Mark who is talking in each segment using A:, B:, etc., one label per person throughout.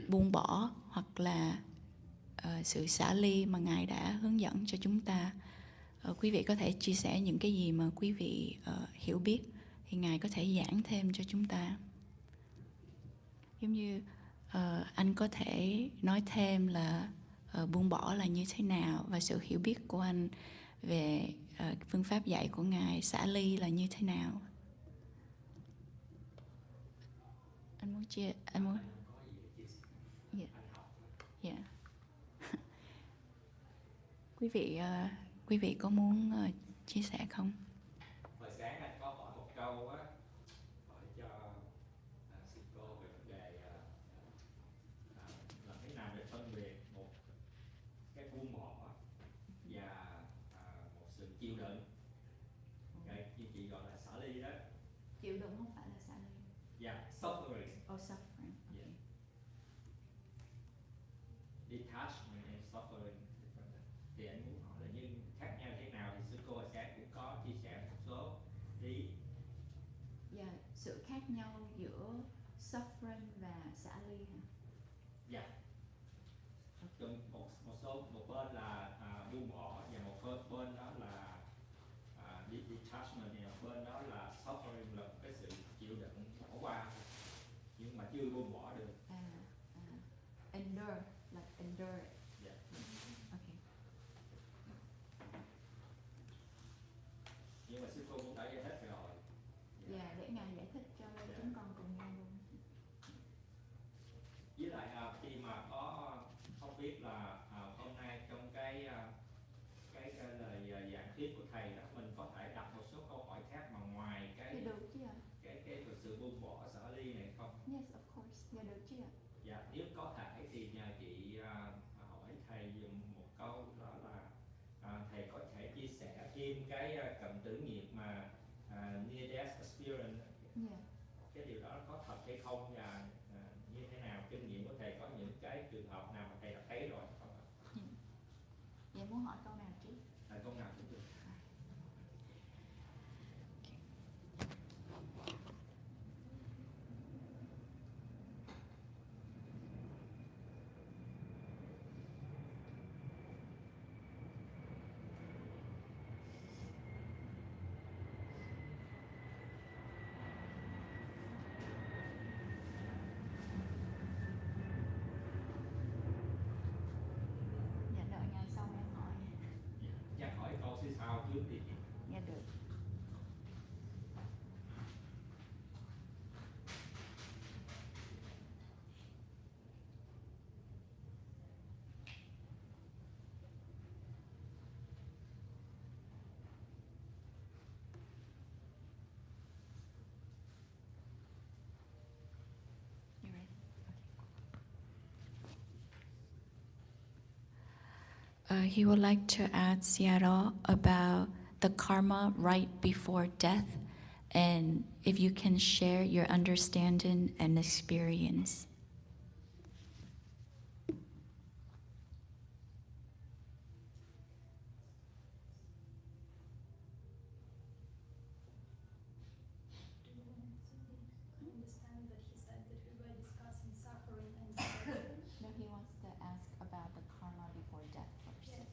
A: buông bỏ hoặc là sự xả ly mà Ngài đã hướng dẫn cho chúng ta. Quý vị có thể chia sẻ những cái gì mà quý vị hiểu biết thì Ngài có thể giảng thêm cho chúng ta. Giống như anh có thể nói thêm là buông bỏ là như thế nào và sự hiểu biết của anh về phương pháp dạy của Ngài xả ly là như thế nào. Anh muốn chia, anh muốn. Yeah. Yeah. Quý vị có muốn chia sẻ không?
B: Hồi sáng anh có hỏi một câu á, hỏi cho sư cô về vấn đề làm thế nào để phân biệt một cái buông bỏ và một sự chịu đựng. Cái như chị gọi là xả ly đó.
A: Chịu đựng không phải là xả ly.
B: Yeah, suffering.
A: Oh, suffering.
B: Yeah. Detachment and suffering. Thì anh muốn hỏi là nhưng khác nhau thế nào thì sư cô hồi sáng cũng có chia sẻ một số ý.
A: Yeah, sự khác nhau giữa suffering và xả ly hả?
B: Dạ. Một bên là buông bỏ và một bên đó là detachment, và một bên đó là suffering, là cái sự chịu đựng bỏ qua nhưng mà chưa buông bỏ được.
A: Endure, like endure.
B: Yeah.
A: Okay.
B: Nhưng mà sư cô cũng đã giải thích rồi.
A: Yeah, để Ngài giải thích cho chúng con cùng nghe luôn.
B: Với lại khi mà có không biết là hôm nay trong cái lời giảng thuyết của thầy đó, mình có thể đặt một số câu hỏi khác mà ngoài cái
A: được chứ ạ?
B: cái sự buông bỏ xả ly này không?
A: Yes, of course. Dạ được chứ ạ?
B: Dạ, nếu có thể thì nhờ chị hỏi thầy dùng một câu, đó là thầy có thể chia sẻ thêm cái cận tử nghiệp mà near death experience.
A: Yeah.
B: Cái điều đó có thật hay không và như thế nào, kinh nghiệm của thầy có những cái trường hợp nào mà thầy đã thấy rồi không ạ?
A: Vậy muốn hỏi câu nào trước?
B: Câu nào cũng được.
A: Dạ đợi Ngài xong em hỏi.
B: Chắc hỏi câu thứ sau trước đi.
A: Dạ được. You ready? Okay. He would like to ask Seattle about the karma right before death, and if you can share your understanding and experience. No, he wants to ask about the karma before death first.
C: Yes,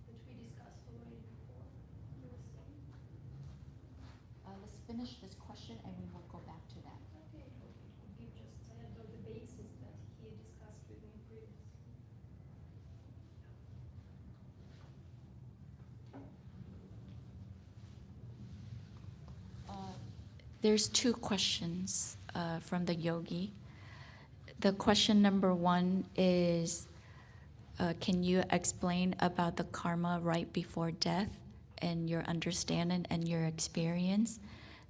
C: which we discussed already before. You were saying.
A: Let's finish this question and we will go back to that.
C: Okay, you just said about the basis that he discussed with me previously.
A: There's two questions from the yogi. The question number one is, can you explain about the karma right before death and your understanding and your experience?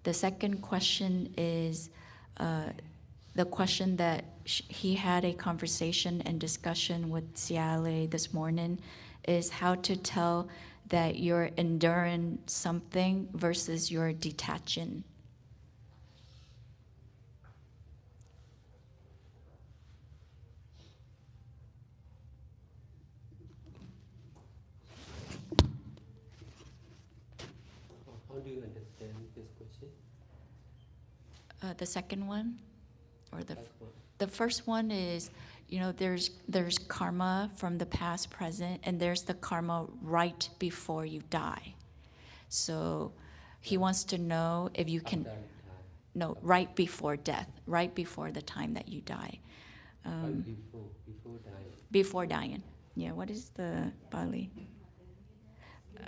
A: The second question is the question that he had a conversation and discussion with Siale this morning is how to tell that you're enduring something versus you're detaching.
D: How do you understand this question?
A: The second one, or the
D: First one.
A: the first one is, there's karma from the past, present, and there's the karma right before you die. So he wants to know if you can,
D: After time.
A: no, right before death, right before the time that you die.
D: Right before dying.
A: Before dying. Yeah, what is the Bali?
C: I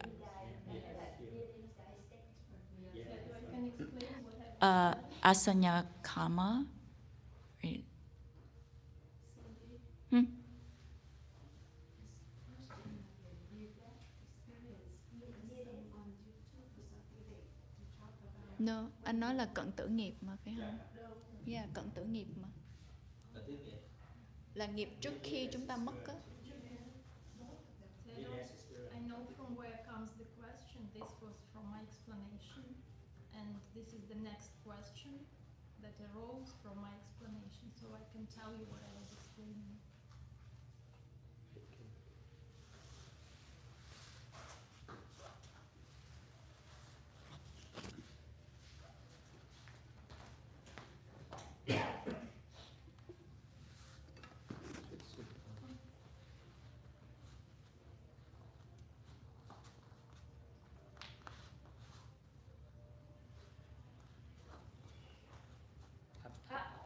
C: can explain what happened.
A: Asanya kama. Right. Hmm? No, anh nói là cận tử nghiệp mà phải không? Yeah, cận tử nghiệp mà. Là nghiệp trước khi chúng ta mất á.
C: I know from where comes the question. This was from my explanation, and this is the next question that arose from my explanation, so I can tell you what I was explaining.
D: Okay.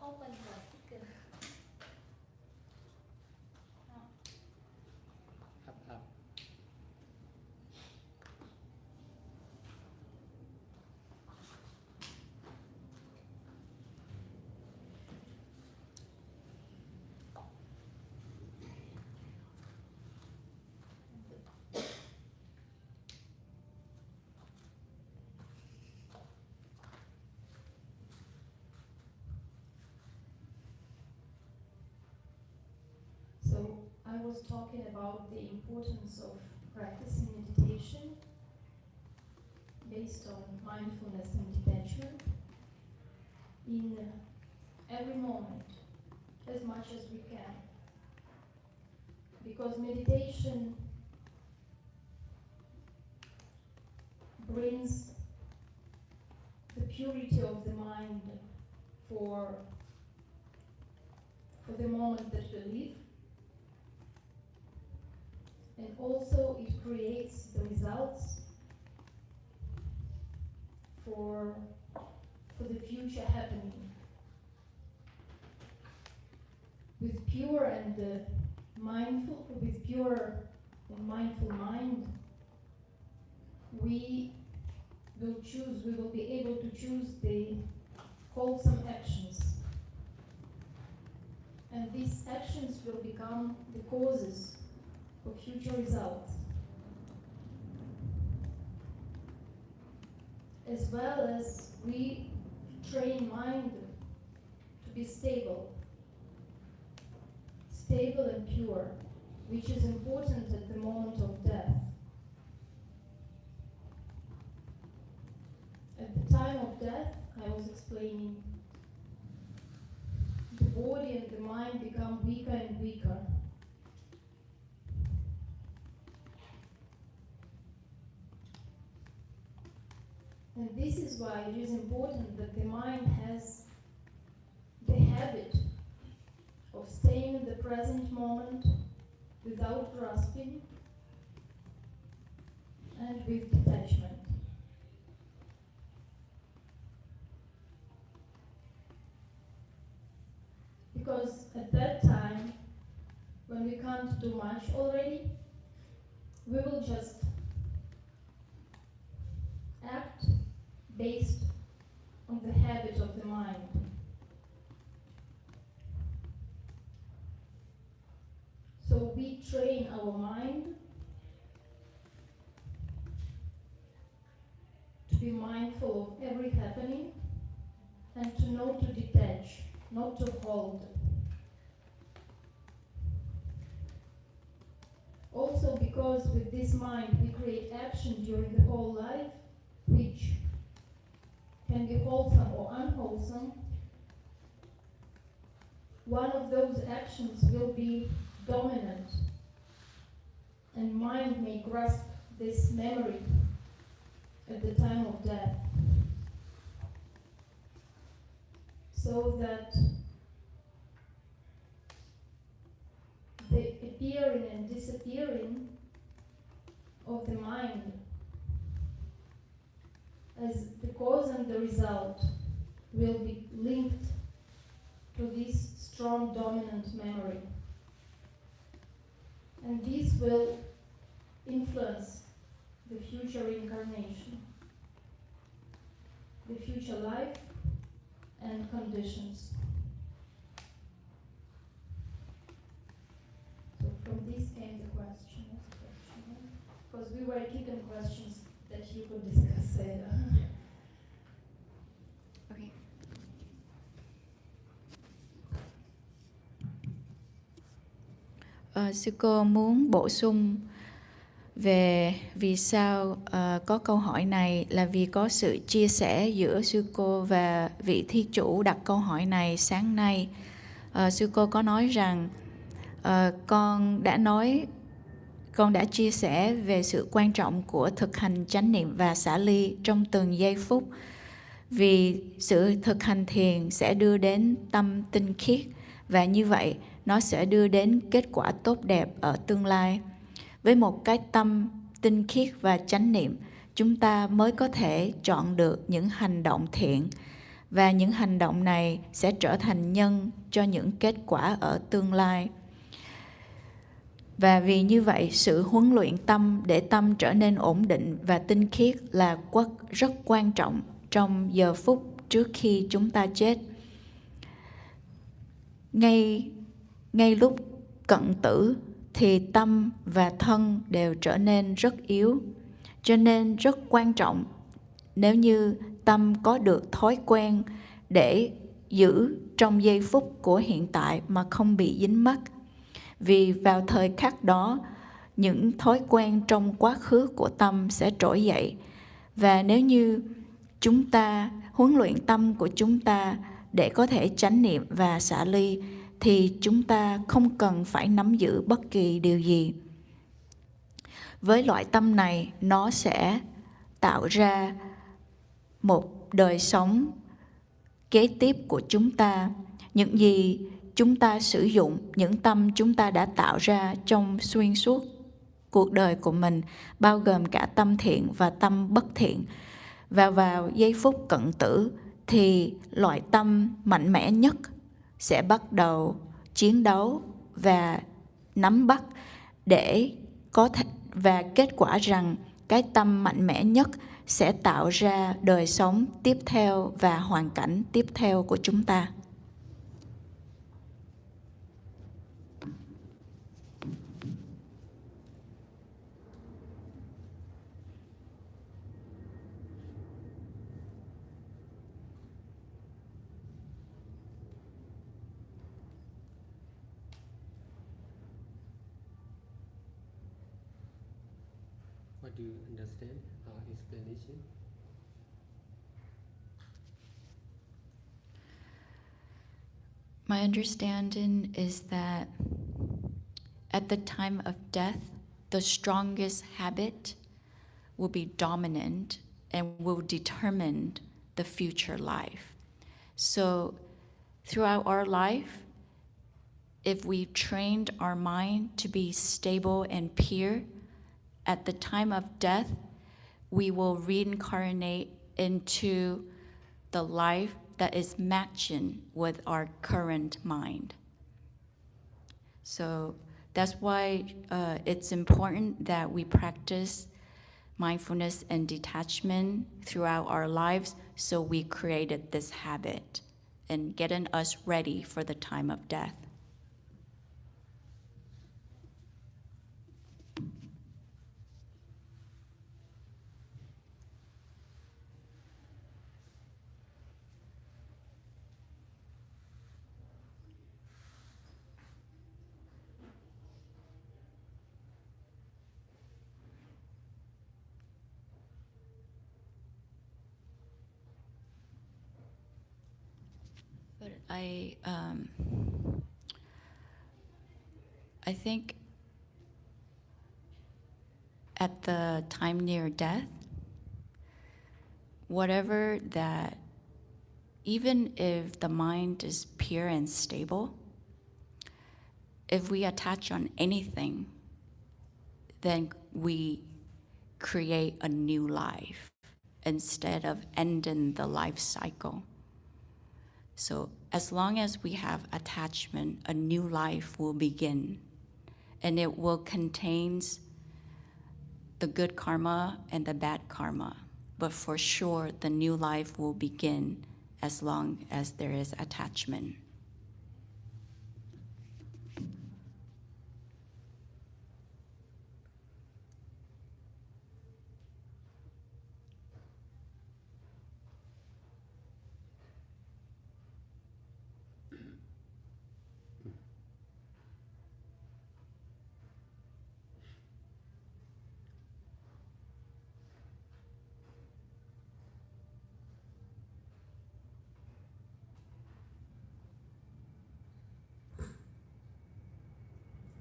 C: Open the sticker.
D: Up.
C: So I was talking about the importance of practicing meditation based on mindfulness and detachment in every moment, as much as we can. Because meditation brings the purity of the mind for the moment that we live. And also it creates the results for the future happening. With pure and mindful mind, we will be able to choose the wholesome actions. And these actions will become the causes for future results. As well as we train mind to be stable and pure, which is important at the moment of death. At the time of death, I was explaining, the body and the mind become weaker and weaker. And this is why it is important that the mind has the habit of staying in the present moment without grasping and with detachment. Because at that time, when we can't do much already, we will just act based on the habit of the mind. So we train our mind to be mindful of every happening and to know to detach, not to hold. Also because with this mind we create action during the whole life which can be wholesome or unwholesome. One of those actions will be dominant, and mind may grasp this memory at the time of death, so that the appearing and disappearing of the mind as the cause and the result will be linked to this strong dominant memory. And this will influence the future reincarnation, the future life and conditions. So from this came the question, because we were given questions that you could discuss later.
A: Okay. Sư cô muốn bổ sung về vì sao có câu hỏi này là vì có sự chia sẻ giữa sư cô và vị thí chủ đặt câu hỏi này sáng nay. Sư cô có nói rằng con đã chia sẻ về sự quan trọng của thực hành chánh niệm và xả ly trong từng giây phút, vì sự thực hành thiền sẽ đưa đến tâm tinh khiết và như vậy nó sẽ đưa đến kết quả tốt đẹp ở tương lai. Với một cái tâm tinh khiết và chánh niệm, chúng ta mới có thể chọn được những hành động thiện và những hành động này sẽ trở thành nhân cho những kết quả ở tương lai. Và vì như vậy, sự huấn luyện tâm để tâm trở nên ổn định và tinh khiết là rất quan trọng trong giờ phút trước khi chúng ta chết. Ngay lúc cận tử thì tâm và thân đều trở nên rất yếu. Cho nên rất quan trọng nếu như tâm có được thói quen để giữ trong giây phút của hiện tại mà không bị dính mắc. Vì vào thời khắc đó, những thói quen trong quá khứ của tâm sẽ trỗi dậy. Và nếu như chúng ta huấn luyện tâm của chúng ta để có thể chánh niệm và xả ly, thì chúng ta không cần phải nắm giữ bất kỳ điều gì. Với loại tâm này, nó sẽ tạo ra một đời sống kế tiếp của chúng ta. Những gì chúng ta sử dụng, những tâm chúng ta đã tạo ra trong xuyên suốt cuộc đời của mình, bao gồm cả tâm thiện và tâm bất thiện. Và vào giây phút cận tử thì loại tâm mạnh mẽ nhất sẽ bắt đầu chiến đấu và nắm bắt để có thể, và kết quả rằng cái tâm mạnh mẽ nhất sẽ tạo ra đời sống tiếp theo và hoàn cảnh tiếp theo của chúng ta.
D: What do you understand our explanation?
A: My understanding is that at the time of death, the strongest habit will be dominant and will determine the future life. So throughout our life, if we trained our mind to be stable and pure, at the time of death, we will reincarnate into the life that is matching with our current mind. So that's why it's important that we practice mindfulness and detachment throughout our lives, so we created this habit and getting us ready for the time of death. But I think at the time near death, whatever that, even if the mind is pure and stable, if we attach on anything, then we create a new life instead of ending the life cycle. So as long as we have attachment, a new life will begin, and it will contain the good karma and the bad karma. But for sure, the new life will begin as long as there is attachment.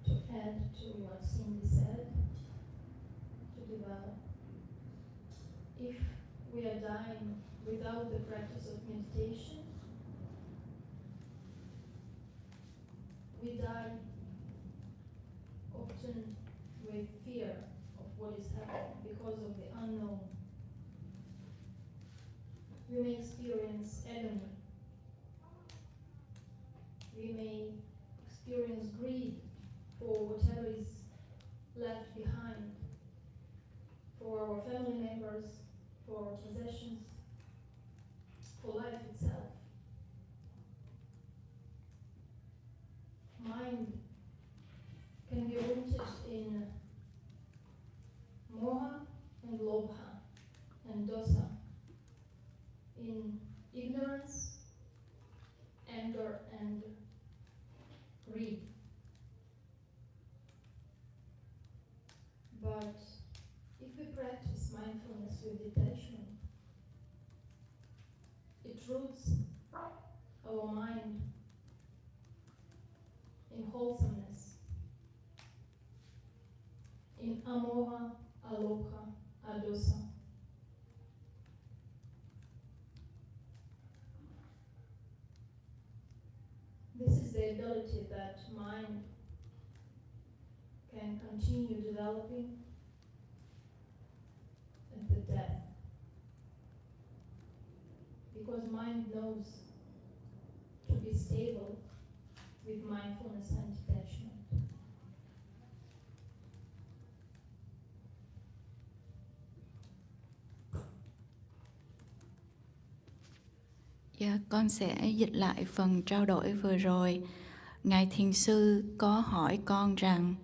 C: To add to what Cindy said, to develop, if we are dying without the practice of meditation, we die often with fear of what is happening because of the unknown. We may experience agony. We may experience greed for whatever is left behind, for our family members, for our possessions, for life itself. Mind can be rooted in moha and lobha and dosa, in ignorance, anger, and greed. But if we practice mindfulness with detachment, it roots our mind in wholesomeness, in amoha, alokha, adosa. This is the ability that mind can continue developing at the death. Because mind knows to be stable with mindfulness and detachment.
A: Dạ, con sẽ dịch lại phần trao đổi vừa rồi. Ngài Thiền sư có hỏi con rằng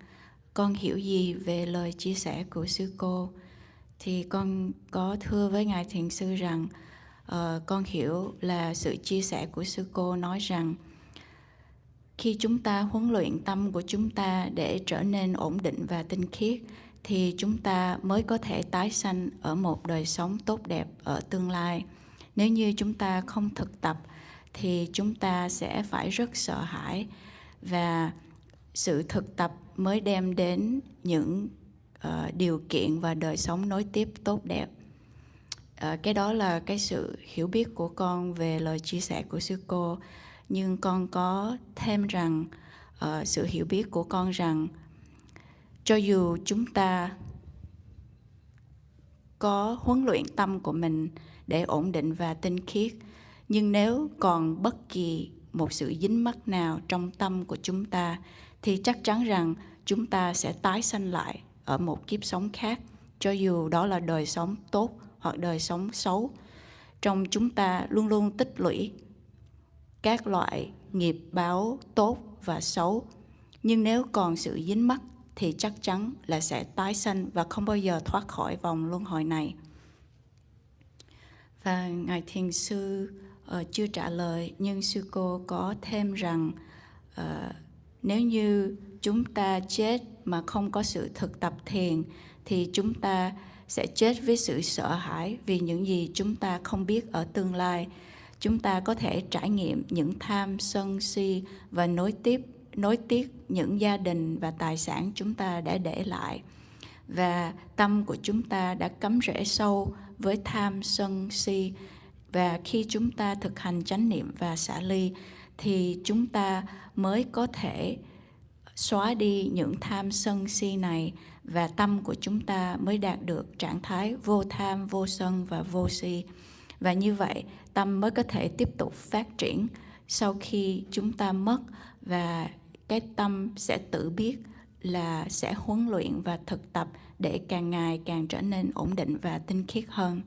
A: con hiểu gì về lời chia sẻ của sư cô. Thì con có thưa với Ngài Thiền sư rằng con hiểu là sự chia sẻ của sư cô nói rằng khi chúng ta huấn luyện tâm của chúng ta để trở nên ổn định và tinh khiết thì chúng ta mới có thể tái sanh ở một đời sống tốt đẹp ở tương lai. Nếu như chúng ta không thực tập thì chúng ta sẽ phải rất sợ hãi, và sự thực tập mới đem đến những điều kiện và đời sống nối tiếp tốt đẹp. Cái đó là cái sự hiểu biết của con về lời chia sẻ của sư cô. Nhưng con có thêm rằng sự hiểu biết của con rằng cho dù chúng ta có huấn luyện tâm của mình để ổn định và tinh khiết, nhưng nếu còn bất kỳ một sự dính mắc nào trong tâm của chúng ta thì chắc chắn rằng chúng ta sẽ tái sanh lại ở một kiếp sống khác, cho dù đó là đời sống tốt hoặc đời sống xấu. Trong chúng ta luôn luôn tích lũy các loại nghiệp báo tốt và xấu, nhưng nếu còn sự dính mắc thì chắc chắn là sẽ tái sanh và không bao giờ thoát khỏi vòng luân hồi này. Và Ngài Thiền sư chưa trả lời, nhưng sư cô có thêm rằng nếu như chúng ta chết mà không có sự thực tập thiền thì chúng ta sẽ chết với sự sợ hãi vì những gì chúng ta không biết ở tương lai. Chúng ta có thể trải nghiệm những tham, sân, si và nối tiếc những gia đình và tài sản chúng ta đã để lại. Và tâm của chúng ta đã cắm rễ sâu với tham, sân, si. Và khi chúng ta thực hành chánh niệm và xả ly thì chúng ta mới có thể xóa đi những tham sân si này và tâm của chúng ta mới đạt được trạng thái vô tham, vô sân và vô si. Và như vậy, tâm mới có thể tiếp tục phát triển sau khi chúng ta mất, và cái tâm sẽ tự biết là sẽ huấn luyện và thực tập để càng ngày càng trở nên ổn định và tinh khiết hơn.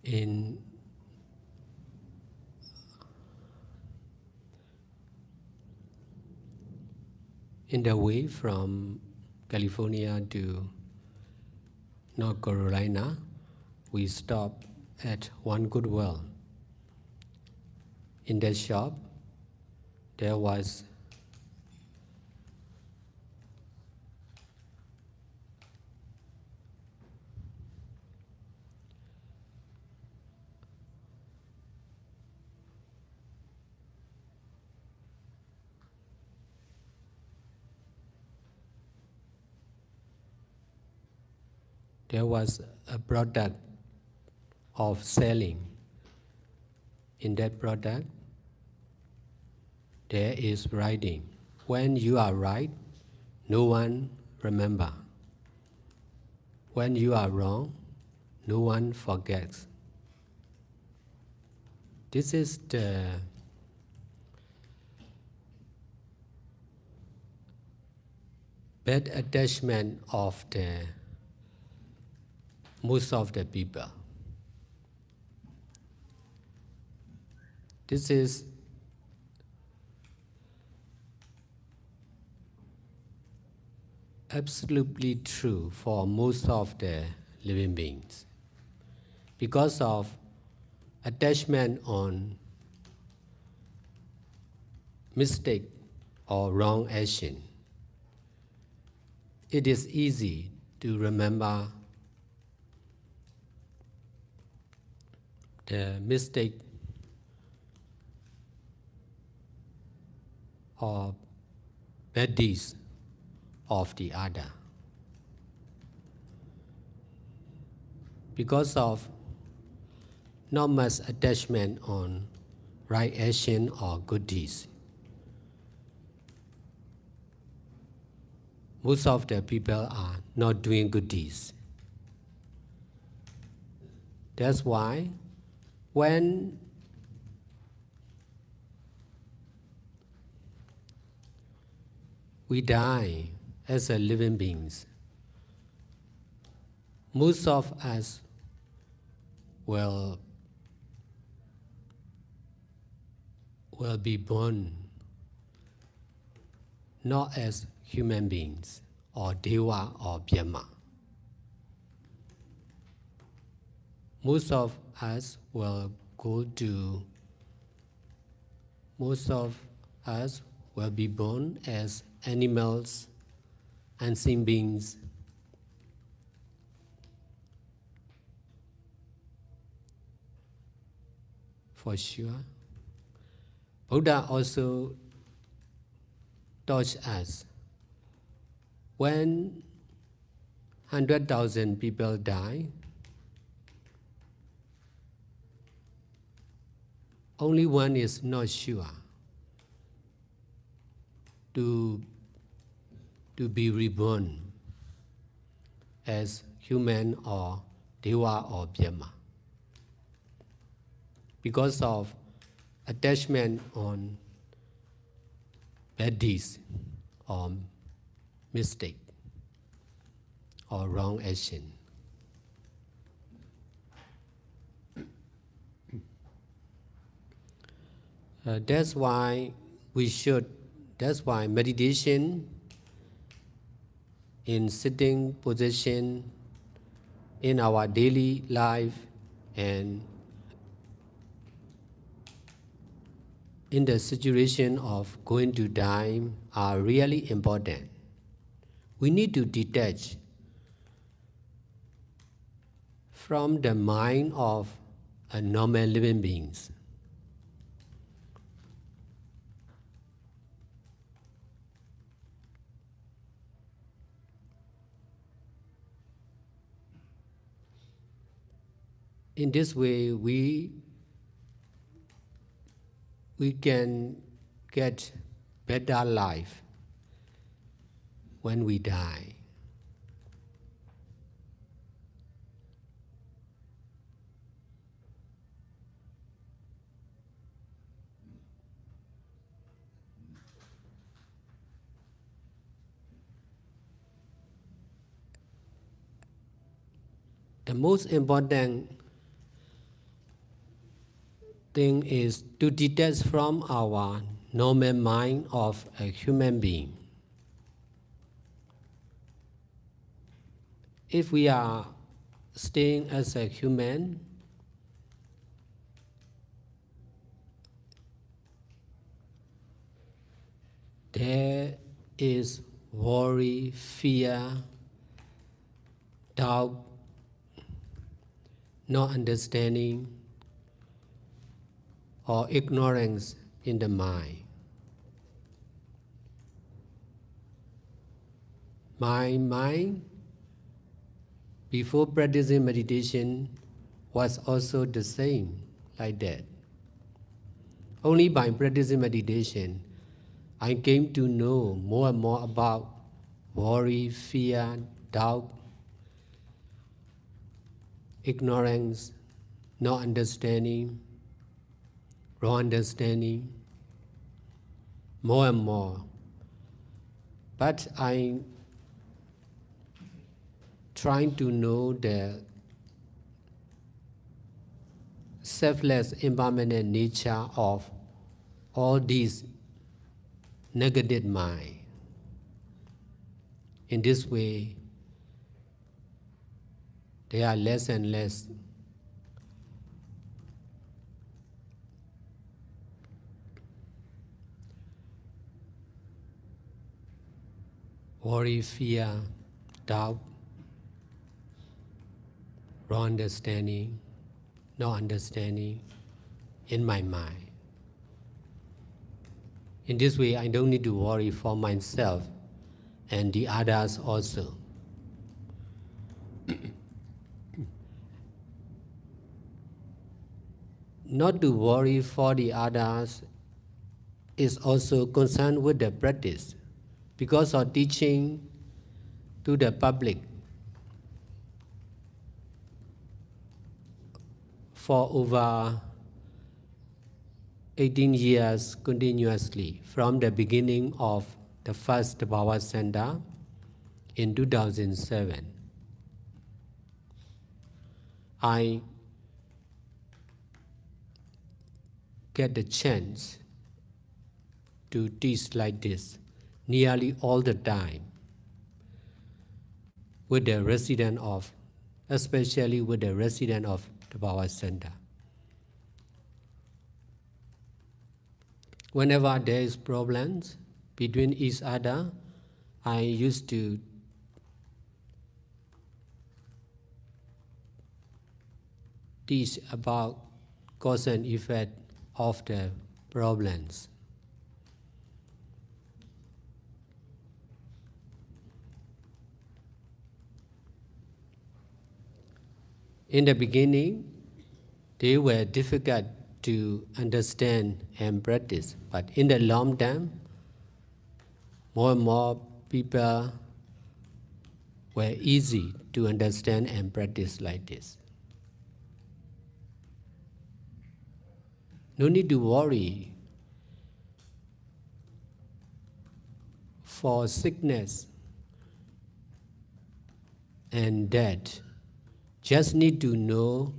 D: In the way from California to North Carolina, we stopped at one Goodwill. In that shop, there was a product of selling. In that product, there is writing. When you are right, no one remember. When you are wrong, no one forgets. This is the bad attachment of the most of the people. This is absolutely true for most of the living beings. Because of attachment on mistake or wrong action, it is easy to remember the mistake or bad deeds of the other. Because of not much attachment on right action or good deeds, most of the people are not doing good deeds. That's why when we die as a living beings, most of us will be born not as human beings or Deva or Brahma. Most of us will be born as animals unseen beings. For sure. Buddha also taught us when 100,000 people die, only one is not sure to be reborn as human or Deva or Brahma because of attachment on bad deeds or mistake or wrong action. That's why meditation in sitting position in our daily life and in the situation of going to die are really important. We need to detach from the mind of a normal living beings. In this way, we can get better life when we die. The most important thing is to detach from our normal mind of a human being. If we are staying as a human, there is worry, fear, doubt, not understanding, or ignorance in the mind. My mind, before practicing meditation, was also the same, like that. Only by practicing meditation, I came to know more and more about worry, fear, doubt, ignorance, not understanding, wrong understanding, more and more. But I'm trying to know the selfless, impermanent nature of all these negative mind. In this way, they are less and less worry, fear, doubt, wrong understanding, no understanding in my mind. In this way, I don't need to worry for myself and the others also. Not to worry for the others is also concerned with the practice. Because of teaching to the public for over 18 years continuously, from the beginning of the first Power Center in 2007, I get the chance to teach like this nearly all the time with the resident of, especially with the resident of the Power Center. Whenever there is problems between each other, I used to teach about cause and effect of the problems. In the beginning, they were difficult to understand and practice, but in the long term, more and more people were easy to understand and practice like this. No need to worry for sickness and death. Just need to know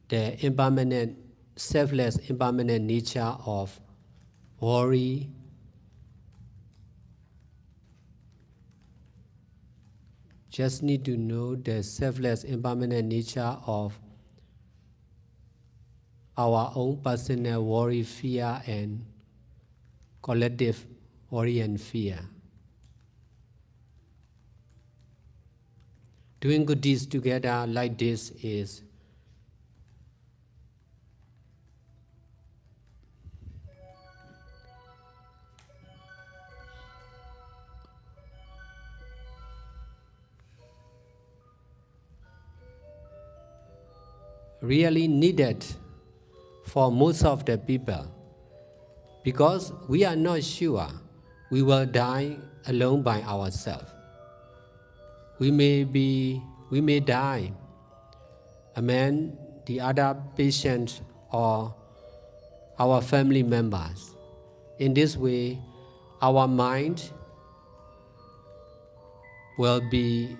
D: the impermanent, selfless, impermanent nature of worry, just need to know the selfless, impermanent nature of our own personal worry, fear, and collective worry and fear. Doing good deeds together like this is really needed for most of the people, because we are not sure we will die alone by ourselves. We may die among the other patients or our family members. In this way, our mind will be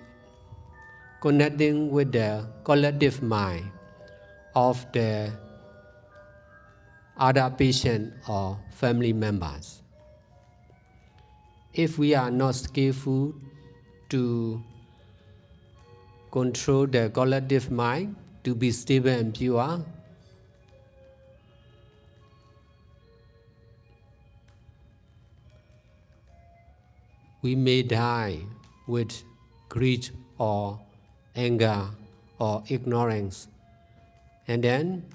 D: connecting with the collective mind of the other patient or family members. If we are not skillful to control the collective mind to be stable and pure, we may die with greed or anger or ignorance. And then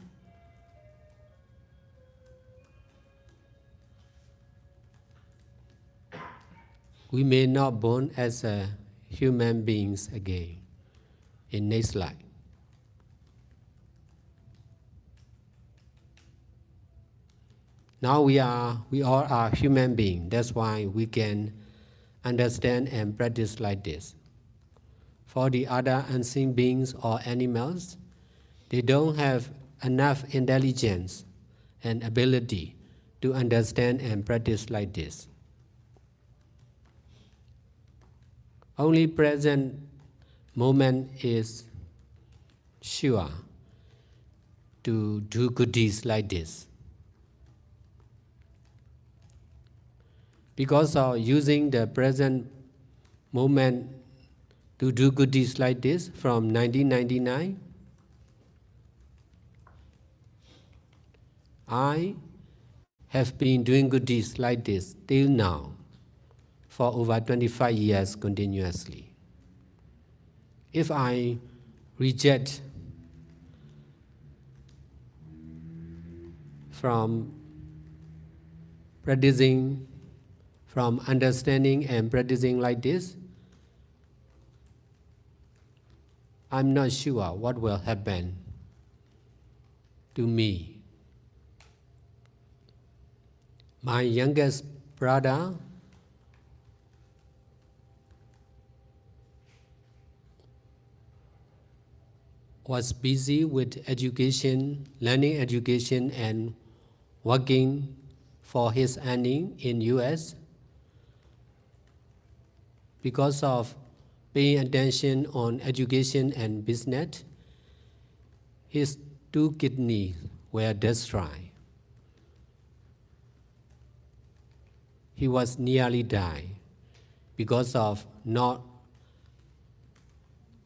D: we may not born as a human beings again in next life. Now we all are human beings. That's why we can understand and practice like this. For the other unseen beings or animals, they don't have enough intelligence and ability to understand and practice like this. Only present moment is sure to do good deeds like this. Because of using the present moment to do good deeds like this from 1999, I have been doing good deeds like this till now for over 25 years continuously. If I reject from practicing, from understanding and practicing like this, I'm not sure what will happen to me. My youngest brother was busy with education, learning education, and working for his earning in US. Because of paying attention on education and business, his 2 kidneys were destroyed. He was nearly died because of not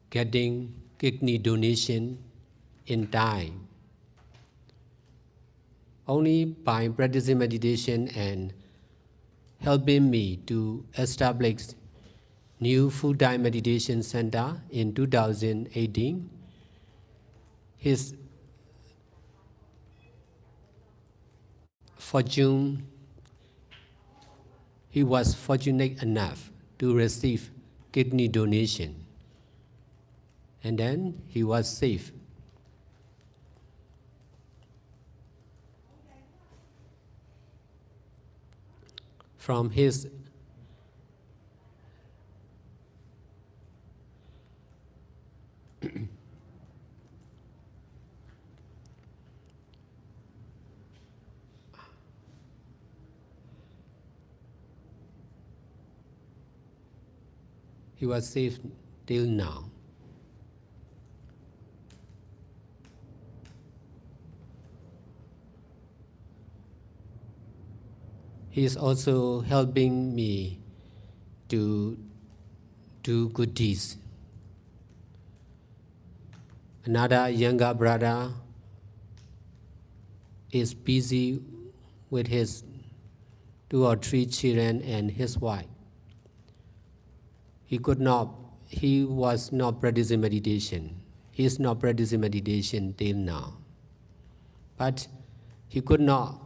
D: getting kidney donation in time. Only by practicing meditation and helping me to establish new full-time meditation center in 2018. His fortune, he was fortunate enough to receive kidney donation, and then he was safe. From his he was safe till now. He is also helping me to do good deeds. Another younger brother is busy with his 2 or 3 children and his wife. He was not practicing meditation. He is not practicing meditation till now. But he could not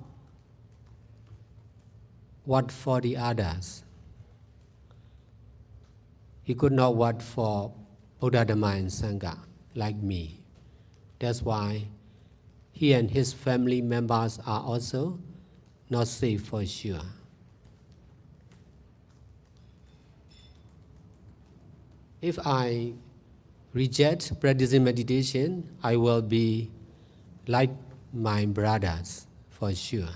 D: work for the others. He could not work for Buddha Dhamma and Sangha like me. That's why he and his family members are also not safe for sure. If I reject practicing meditation, I will be like my brothers for sure.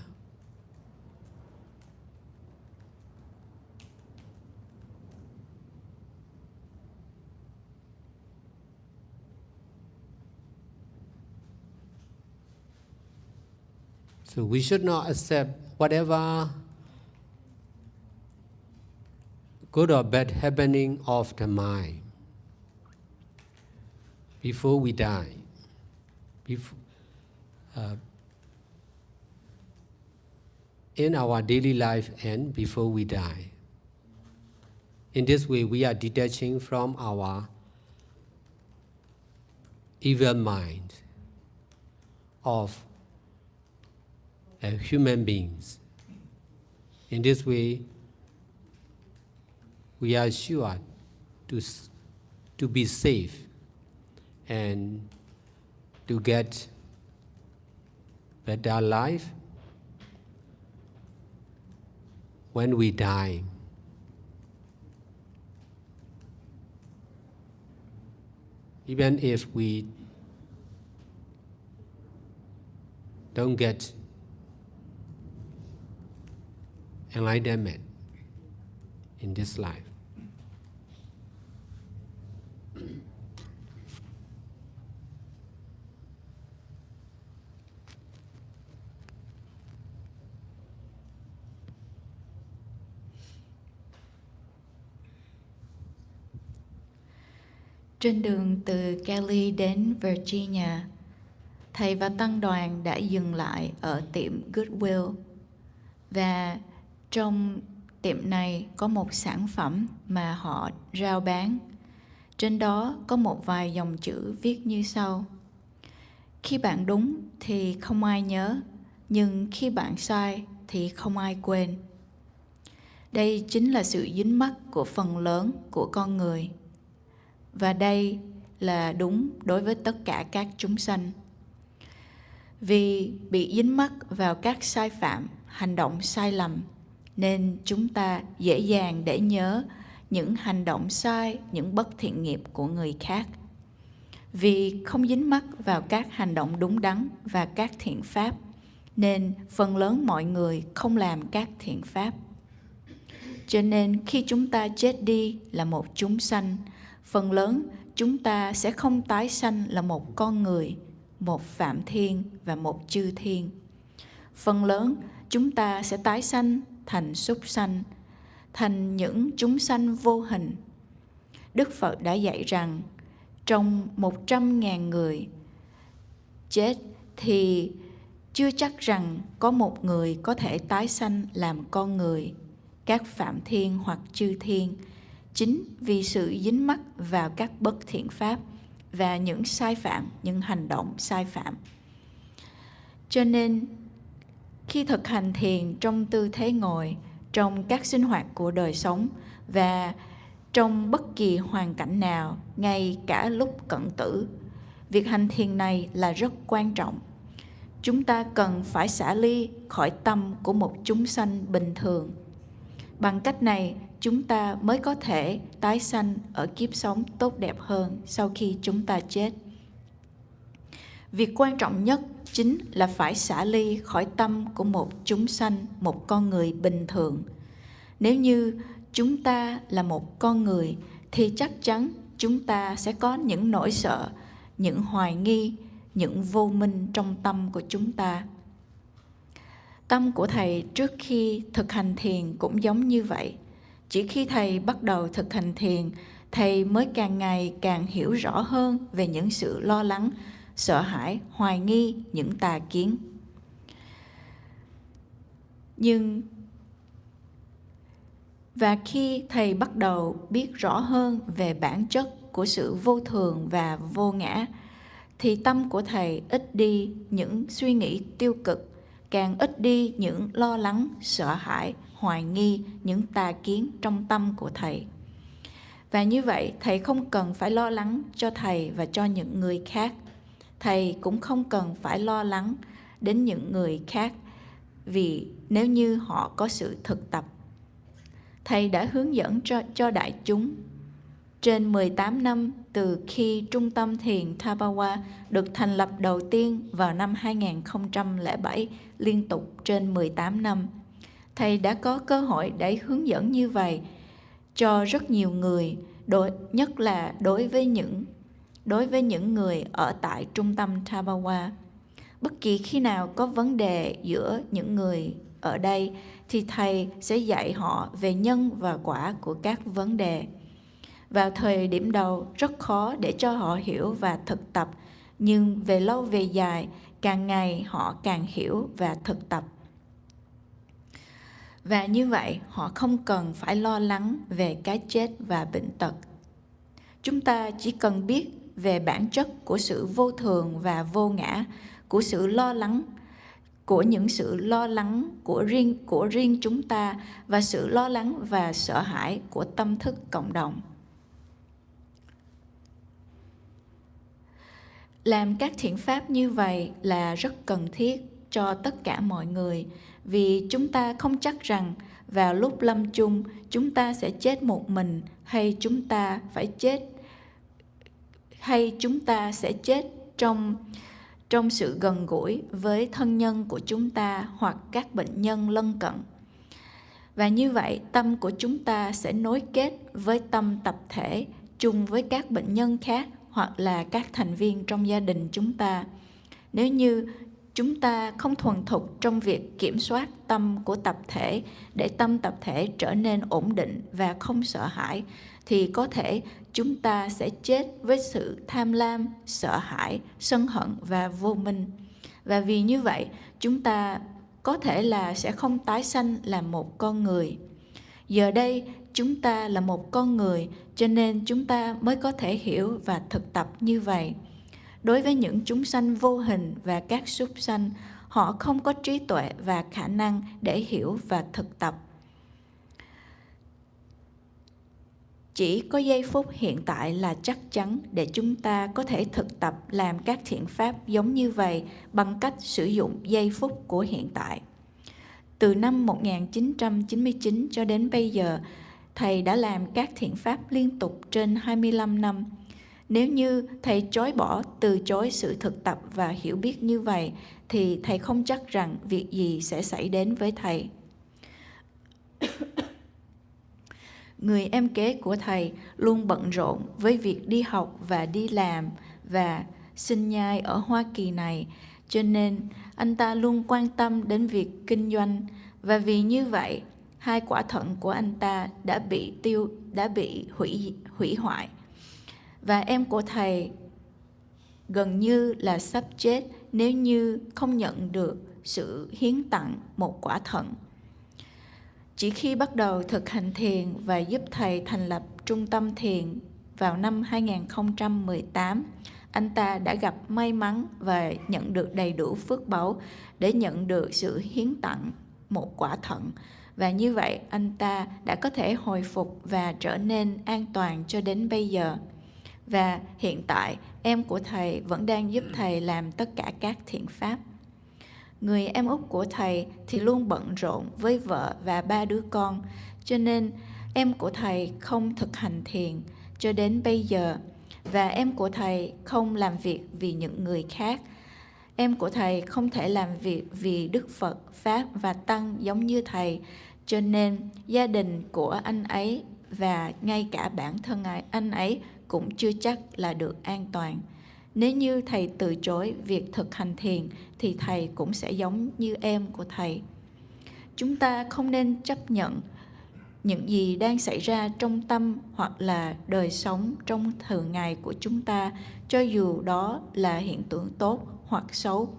D: So we should not accept whatever good or bad happening of the mind before we die. In our daily life and before we die. In this way, we are detaching from our evil mind of human beings. In this way, we are sure to be safe and to get better life when we die. Even if we don't get enlightenment in this life.
A: Trên đường từ Cali đến Virginia, thầy và tăng đoàn đã dừng lại ở tiệm Goodwill. Và trong tiệm này có một sản phẩm mà họ rao bán. Trên đó có một vài dòng chữ viết như sau: khi bạn đúng thì không ai nhớ, nhưng khi bạn sai thì không ai quên. Đây chính là sự dính mắc của phần lớn của con người. Và đây là đúng đối với tất cả các chúng sanh. Vì bị dính mắc vào các sai phạm, hành động sai lầm, nên chúng ta dễ dàng để nhớ những hành động sai, những bất thiện nghiệp của người khác. Vì không dính mắc vào các hành động đúng đắn và các thiện pháp, nên phần lớn mọi người không làm các thiện pháp. Cho nên khi chúng ta chết đi là một chúng sanh, phần lớn chúng ta sẽ không tái sanh là một con người, một phạm thiên và một chư thiên. Phần lớn chúng ta sẽ tái sanh thành súc sanh, thành những chúng sanh vô hình. Đức Phật đã dạy rằng trong 100.000 người chết thì chưa chắc rằng có một người có thể tái sanh làm con người. các phạm thiên hoặc chư thiên, chính vì sự dính mắc vào các bất thiện pháp và những sai phạm, những hành động sai phạm. Cho nên, khi thực hành thiền trong tư thế ngồi, trong các sinh hoạt của đời sống và trong bất kỳ hoàn cảnh nào, ngay cả lúc cận tử, việc hành thiền này là rất quan trọng. Chúng ta cần phải xả ly khỏi tâm của một chúng sanh bình thường. Bằng cách này, chúng ta mới có thể tái sanh ở kiếp sống tốt đẹp hơn sau khi chúng ta chết. Việc quan trọng nhất chính là phải xả ly khỏi tâm của một chúng sanh, một con người bình thường. Nếu như chúng ta là một con người thì chắc chắn chúng ta sẽ có những nỗi sợ, những hoài nghi, những vô minh trong tâm của chúng ta. Tâm của Thầy trước khi thực hành thiền cũng giống như vậy. Chỉ khi Thầy bắt đầu thực hành thiền, Thầy mới càng ngày càng hiểu rõ hơn về những sự lo lắng, sợ hãi, hoài nghi, những tà kiến. Và khi Thầy bắt đầu biết rõ hơn về bản chất của sự vô thường và vô ngã, thì tâm của Thầy ít đi những suy nghĩ tiêu cực, càng ít đi những lo lắng, sợ hãi, hoài nghi, những tà kiến trong tâm của Thầy. Và như vậy, Thầy không cần phải lo lắng cho Thầy và cho những người khác. Thầy cũng không cần phải lo lắng đến những người khác, vì nếu như họ có sự thực tập. Thầy đã hướng dẫn cho đại chúng trên 18 năm từ khi Trung tâm Thiền Tapawa được thành lập đầu tiên vào năm 2007, liên tục trên 18 năm. Thầy đã có cơ hội để hướng dẫn như vậy cho rất nhiều người, nhất là đối với những người ở tại Trung tâm Tapawa. Bất kỳ khi nào có vấn đề giữa những người ở đây thì Thầy sẽ dạy họ về nhân và quả của các vấn đề. Vào thời điểm đầu rất khó để cho họ hiểu và thực tập, nhưng về lâu về dài, càng ngày họ càng hiểu và thực tập. Và như vậy, họ không cần phải lo lắng về cái chết và bệnh tật. Chúng ta chỉ cần biết về bản chất của sự vô thường và vô ngã, của sự lo lắng, của những sự lo lắng của riêng chúng ta và sự lo lắng và sợ hãi của tâm thức cộng đồng. Làm các thiện pháp như vậy là rất cần thiết cho tất cả mọi người, vì chúng ta không chắc rằng vào lúc lâm chung chúng ta sẽ chết một mình hay chúng ta sẽ chết trong sự gần gũi với thân nhân của chúng ta hoặc các bệnh nhân lân cận. Và như vậy, tâm của chúng ta sẽ nối kết với tâm tập thể chung với các bệnh nhân khác hoặc là các thành viên trong gia đình chúng ta. Nếu như chúng ta không thuần thục trong việc kiểm soát tâm của tập thể để tâm tập thể trở nên ổn định và không sợ hãi, thì có thể chúng ta sẽ chết với sự tham lam, sợ hãi, sân hận và vô minh. Và vì như vậy, chúng ta có thể là sẽ không tái sanh làm một con người. Giờ đây, chúng ta là một con người, cho nên chúng ta mới có thể hiểu và thực tập như vậy. Đối với những chúng sanh vô hình và các súc sanh, họ không có trí tuệ và khả năng để hiểu và thực tập. Chỉ có giây phút hiện tại là chắc chắn để chúng ta có thể thực tập làm các thiện pháp giống như vậy bằng cách sử dụng giây phút của hiện tại. Từ năm 1999 cho đến bây giờ, Thầy đã làm các thiện pháp liên tục trên 25 năm. Nếu như Thầy từ chối sự thực tập và hiểu biết như vậy, thì Thầy không chắc rằng việc gì sẽ xảy đến với Thầy. Người em kế của Thầy luôn bận rộn với việc đi học và đi làm và sinh nhai ở Hoa Kỳ này, cho nên anh ta luôn quan tâm đến việc kinh doanh, và vì như vậy, 2 quả thận của anh ta đã bị hủy hoại. Và em của Thầy gần như là sắp chết nếu như không nhận được sự hiến tặng một quả thận. Chỉ khi bắt đầu thực hành thiền và giúp thầy thành lập trung tâm thiền vào năm 2018, anh ta đã gặp may mắn và nhận được đầy đủ phước báu để nhận được sự hiến tặng một quả thận. Và như vậy anh ta đã có thể hồi phục và trở nên an toàn cho đến bây giờ. Và hiện tại em của thầy vẫn đang giúp thầy làm tất cả các thiện pháp. Người em út của thầy thì luôn bận rộn với vợ và 3 đứa con, cho nên em của thầy không thực hành thiền cho đến bây giờ. Và em của thầy không làm việc vì những người khác. Em của thầy không thể làm việc vì Đức Phật, Pháp và Tăng giống như thầy, cho nên gia đình của anh ấy và ngay cả bản thân anh ấy cũng chưa chắc là được an toàn. Nếu như thầy từ chối việc thực hành thiền thì thầy cũng sẽ giống như em của thầy. Chúng ta không nên chấp nhận những gì đang xảy ra trong tâm hoặc là đời sống trong thường ngày của chúng ta, cho dù đó là hiện tượng tốt hoặc xấu.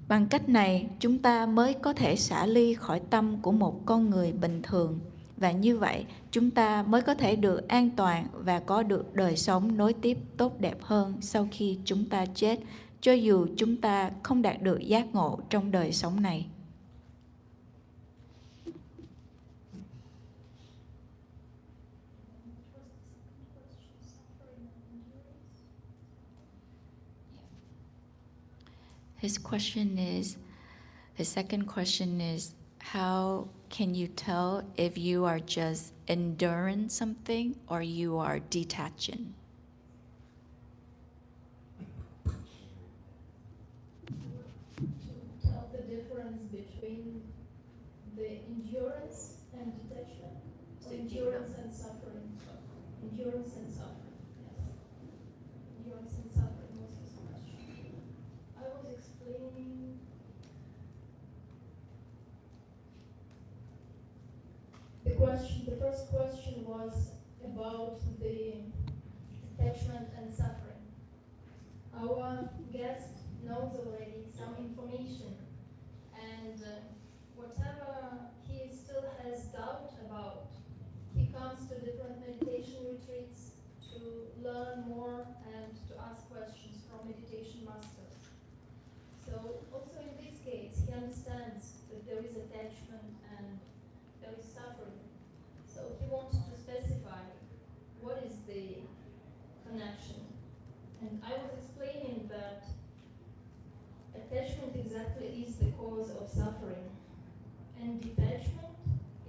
A: Bằng cách này, chúng ta mới có thể xả ly khỏi tâm của một con người bình thường. Và như vậy, chúng ta mới có thể được an toàn và có được đời sống nối tiếp tốt đẹp hơn sau khi chúng ta chết, cho dù chúng ta không đạt được giác ngộ trong đời sống này. His second question is, how can you tell if you are just enduring something or you are detaching?
C: To tell the difference between the endurance and detachment, or endurance and suffering. Endurance and suffering, yes. Endurance and suffering was his question. I was explaining the first question was about the attachment and suffering. Our guest knows already some information, and whatever he still has doubt about, he comes to different meditation retreats to learn more and to ask questions from meditation masters. So also in this case, he understands that there is attachment and there is suffering. So he wanted to specify what is the connection. And I was explaining that attachment exactly is the cause of suffering, and detachment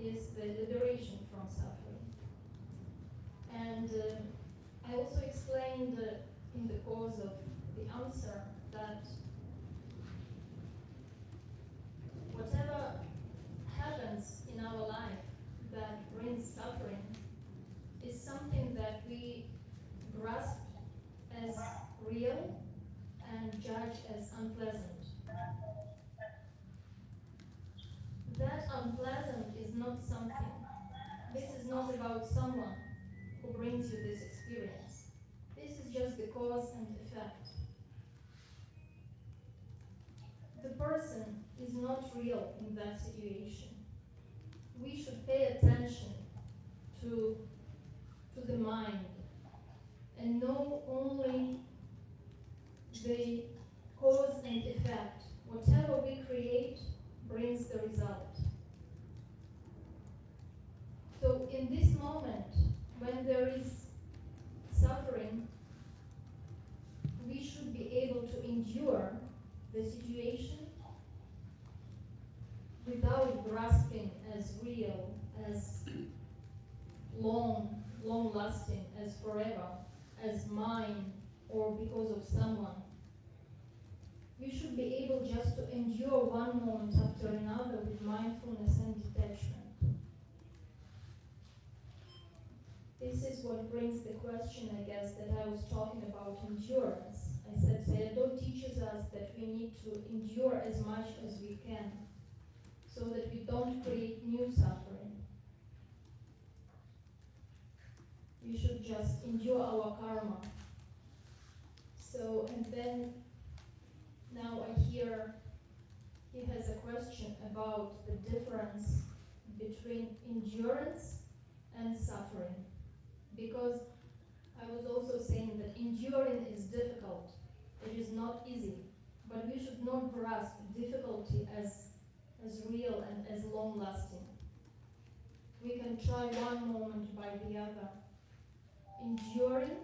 C: is the liberation from suffering. And I also explained in the course of the answer that whatever happens in our life that brings suffering is something that we grasp as real and judge as unpleasant. That unpleasant is not something. This is not about someone who brings you this experience. This is just the cause and effect. The person is not real in that situation. We should pay attention to the mind and know only the cause and effect. Whatever we create brings the result. So in this moment, when there is suffering, we should be able to endure the situation without grasping as real, as long-lasting, as forever, as mine, or because of someone. We should be able just to endure one moment after another with mindfulness and detachment. This is what brings the question, I guess, that I was talking about endurance. I said Sayadaw teaches us that we need to endure as much as we can so that we don't create new suffering. We should just endure our karma. So, and then now I hear he has a question about the difference between endurance and suffering. Because I was also saying that enduring is difficult. It is not easy. But we should not grasp difficulty as real and as long lasting. We can try one moment by the other, enduring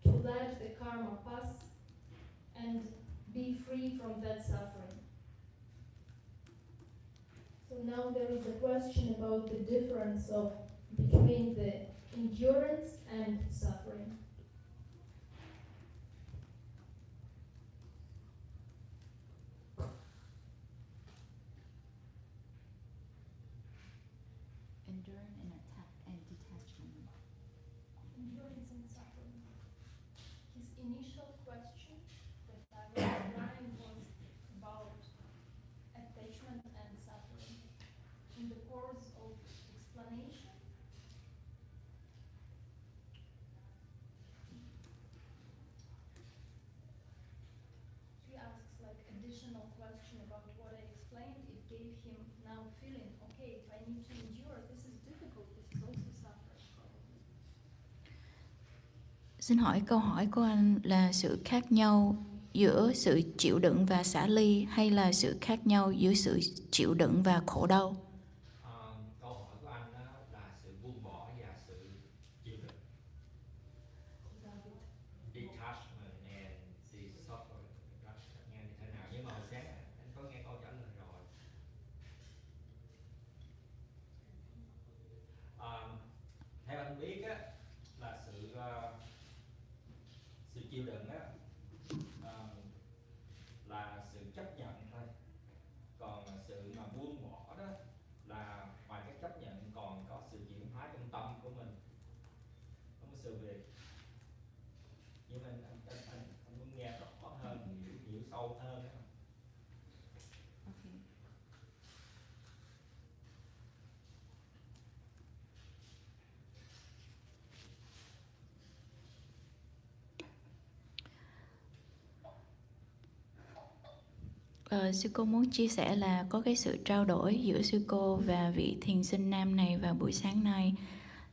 C: to let the karma pass and be free from that suffering. So now there is a question about the difference between the endurance and suffering.
A: Endurance and detachment.
C: Endurance and suffering. His initial question that I was applying was about attachment and suffering. In the course of explanation, he asks like additional question about what I explained. It gave him now feeling, okay, if I need to endure, this is difficult, this is also suffering probably.
A: Xin hỏi câu hỏi của anh là sự khác nhau giữa sự chịu đựng và xả ly hay là sự khác nhau giữa sự chịu đựng và khổ đau?
B: Câu hỏi của anh đó là sự buông bỏ và sự chịu đựng. Detachment and the suffering. Đó, nghe như thế nào? Nhưng mà hồi sáng anh có nghe câu trả lời rồi. Theo anh biết á, là sự chịu đựng á, là sự chấp nhận thôi. Còn sự mà buông bỏ đó là ngoài cái chấp nhận còn có sự chuyển hóa trong tâm của mình, không có sự việc. Nhưng mà anh muốn nghe rõ hơn, hiểu sâu hơn đó.
A: Sư cô muốn chia sẻ là có cái sự trao đổi giữa sư cô và vị thiền sinh nam này vào buổi sáng nay,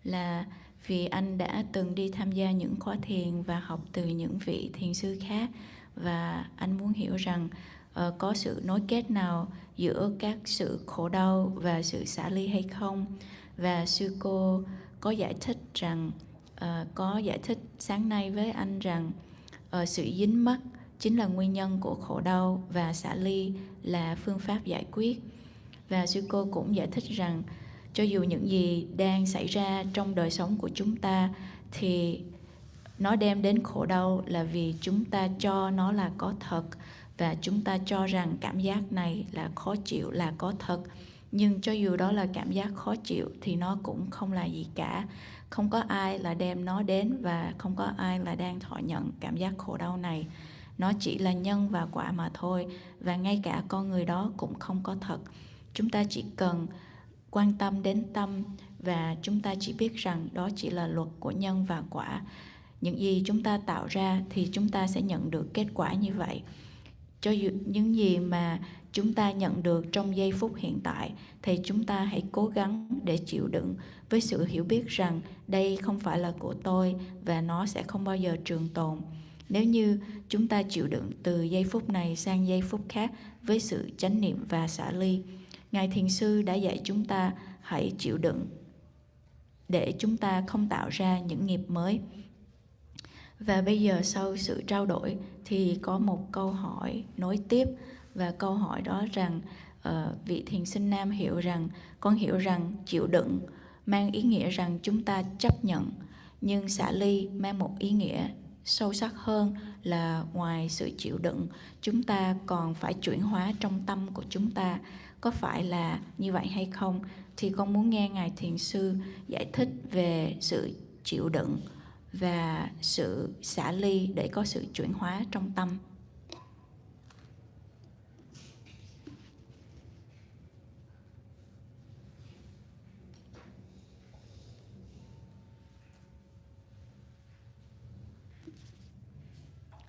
A: là vì anh đã từng đi tham gia những khóa thiền và học từ những vị thiền sư khác, và anh muốn hiểu rằng có sự nối kết nào giữa các sự khổ đau và sự xả ly hay không. Và sư cô có giải thích rằng sáng nay với anh rằng sự dính mắc chính là nguyên nhân của khổ đau và xả ly là phương pháp giải quyết. Và sư cô cũng giải thích rằng cho dù những gì đang xảy ra trong đời sống của chúng ta thì nó đem đến khổ đau là vì chúng ta cho nó là có thật, và chúng ta cho rằng cảm giác này là khó chịu là có thật. Nhưng cho dù đó là cảm giác khó chịu thì nó cũng không là gì cả. Không có ai là đem nó đến và không có ai là đang thọ nhận cảm giác khổ đau này. Nó chỉ là nhân và quả mà thôi, và ngay cả con người đó cũng không có thật. Chúng ta chỉ cần quan tâm đến tâm, và chúng ta chỉ biết rằng đó chỉ là luật của nhân và quả. Những gì chúng ta tạo ra thì chúng ta sẽ nhận được kết quả như vậy. Cho dù những gì mà chúng ta nhận được trong giây phút hiện tại thì chúng ta hãy cố gắng để chịu đựng với sự hiểu biết rằng đây không phải là của tôi và nó sẽ không bao giờ trường tồn. Nếu như chúng ta chịu đựng từ giây phút này sang giây phút khác với sự chánh niệm và xả ly, Ngài Thiền Sư đã dạy chúng ta hãy chịu đựng để chúng ta không tạo ra những nghiệp mới. Và bây giờ sau sự trao đổi thì có một câu hỏi nối tiếp, và câu hỏi đó rằng vị thiền sinh nam hiểu rằng con hiểu rằng chịu đựng mang ý nghĩa rằng chúng ta chấp nhận, nhưng xả ly mang một ý nghĩa sâu sắc hơn là ngoài sự chịu đựng chúng ta còn phải chuyển hóa trong tâm của chúng ta. Có phải là như vậy hay không? Thì con muốn nghe Ngài Thiền Sư giải thích về sự chịu đựng và sự xả ly để có sự chuyển hóa trong tâm.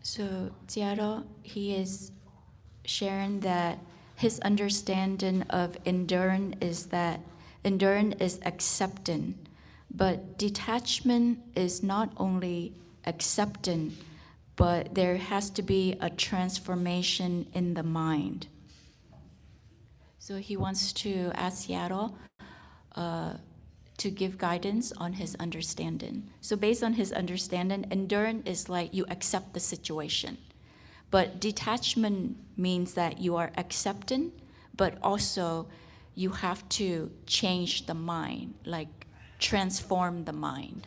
A: So Tiaro, he is sharing that his understanding of endurance is that Endurance is acceptance, but detachment is not only acceptance, but there has to be a transformation in the mind. So he wants to ask Seattle to give guidance on his understanding. So based on his understanding, endurance is like you accept the situation. But detachment means that you are accepting, but also you have to change the mind, like transform the mind.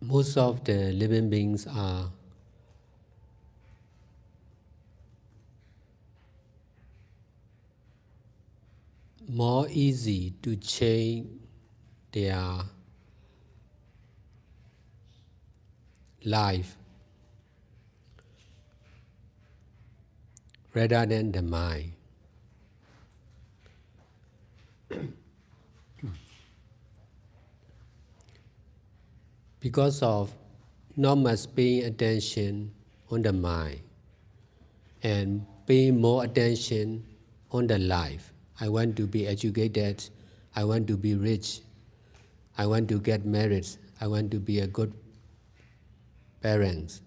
D: Most of the living beings are more easy to change their life rather than the mind. Because of not much paying attention on the mind and paying more attention on the life. I want to be educated, I want to be rich, I want to get married, I want to be a good parent.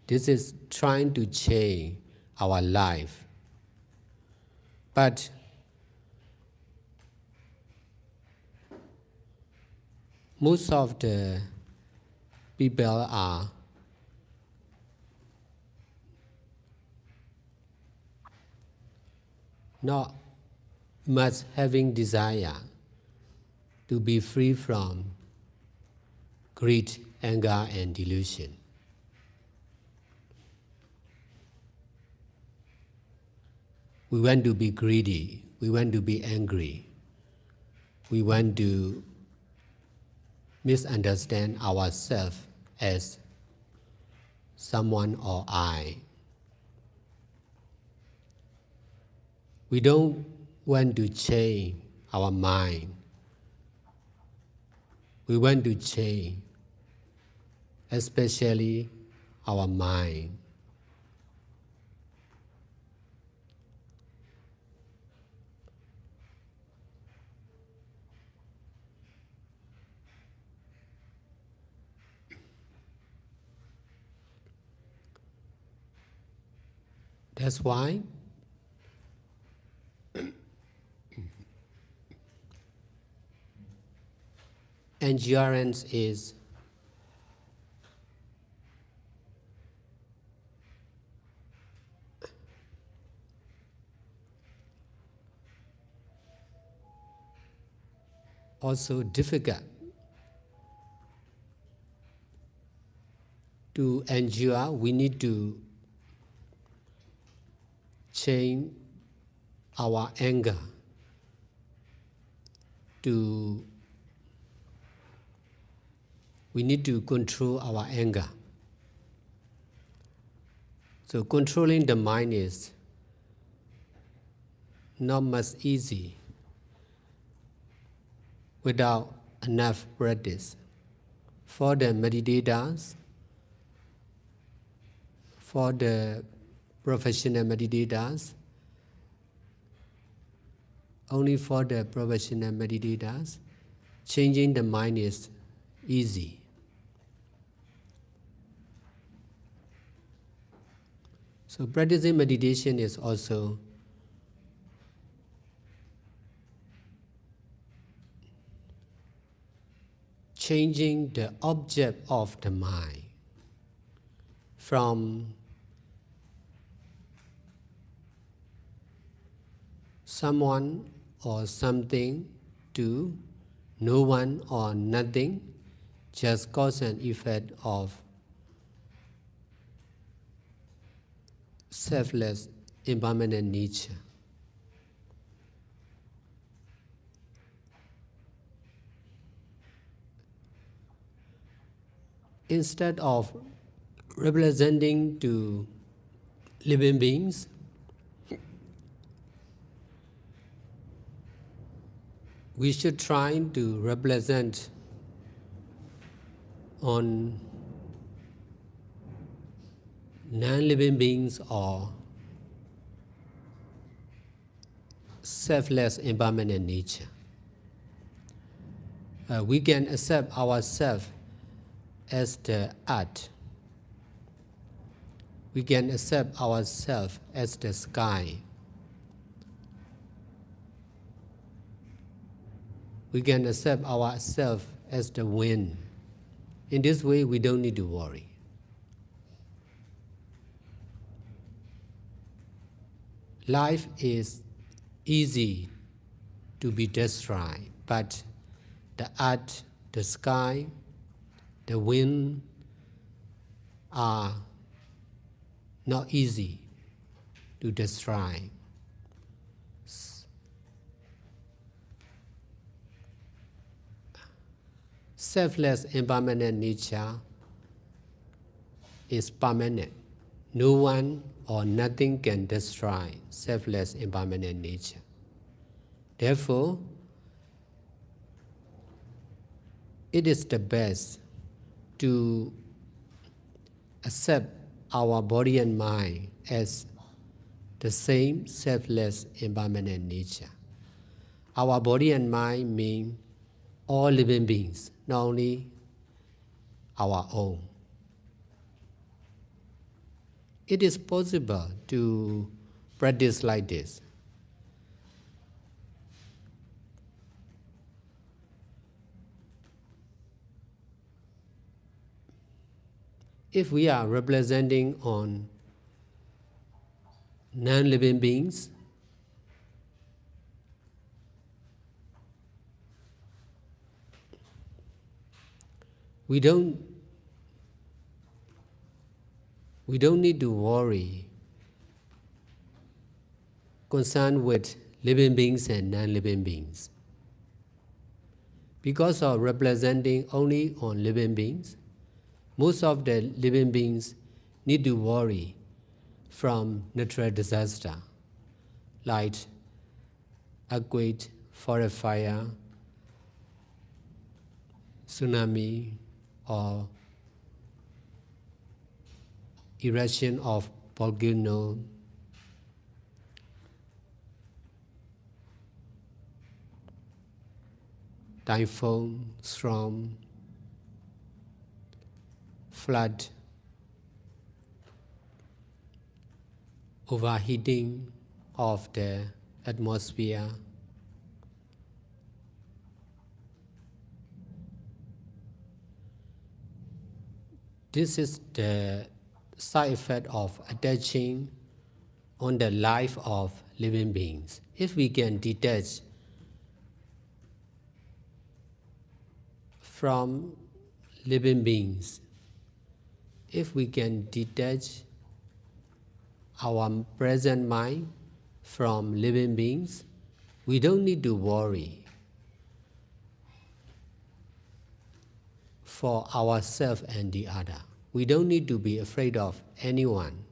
D: This is trying to change our life. But most of the people are not much having desire to be free from greed, anger, and delusion. We want to be greedy, we want to be angry, we want to misunderstand ourselves as someone or I. We don't want to change our mind. We want to change, especially our mind. That's why endurance is also difficult to endure. We need to change our anger to, we need to control our anger. So controlling the mind is not much easy without enough practice. For the meditators, for the professional meditators, only for the professional meditators, changing the mind is easy. So practicing meditation is also changing the object of the mind from someone or something to no one or nothing, just cause and effect of selfless, impermanent nature. Instead of representing to living beings, we should try to represent on non-living beings or selfless, impermanent nature. We can accept ourselves as the earth. We can accept ourselves as the sky. We can accept ourselves as the wind. In this way, we don't need to worry. Life is easy to be destroyed, but the earth, the sky, the wind are not easy to destroy. Selfless, impermanent nature is permanent. No one or nothing can destroy selfless, impermanent nature. Therefore, it is the best to accept our body and mind as the same selfless, impermanent nature. Our body and mind mean all living beings, not only our own. It is possible to practice like this. If we are representing on non-living beings, we don't need to worry concerned with living beings and non-living beings. Because of representing only on living beings, most of the living beings need to worry from natural disaster like earthquake, forest fire, tsunami, or eruption of volcano, typhoon, storm, flood, overheating of the atmosphere. This is the side effect of attaching on the life of living beings. If we can detach from living beings. If we can detach our present mind from living beings, we don't need to worry for ourselves and the other. We don't need to be afraid of anyone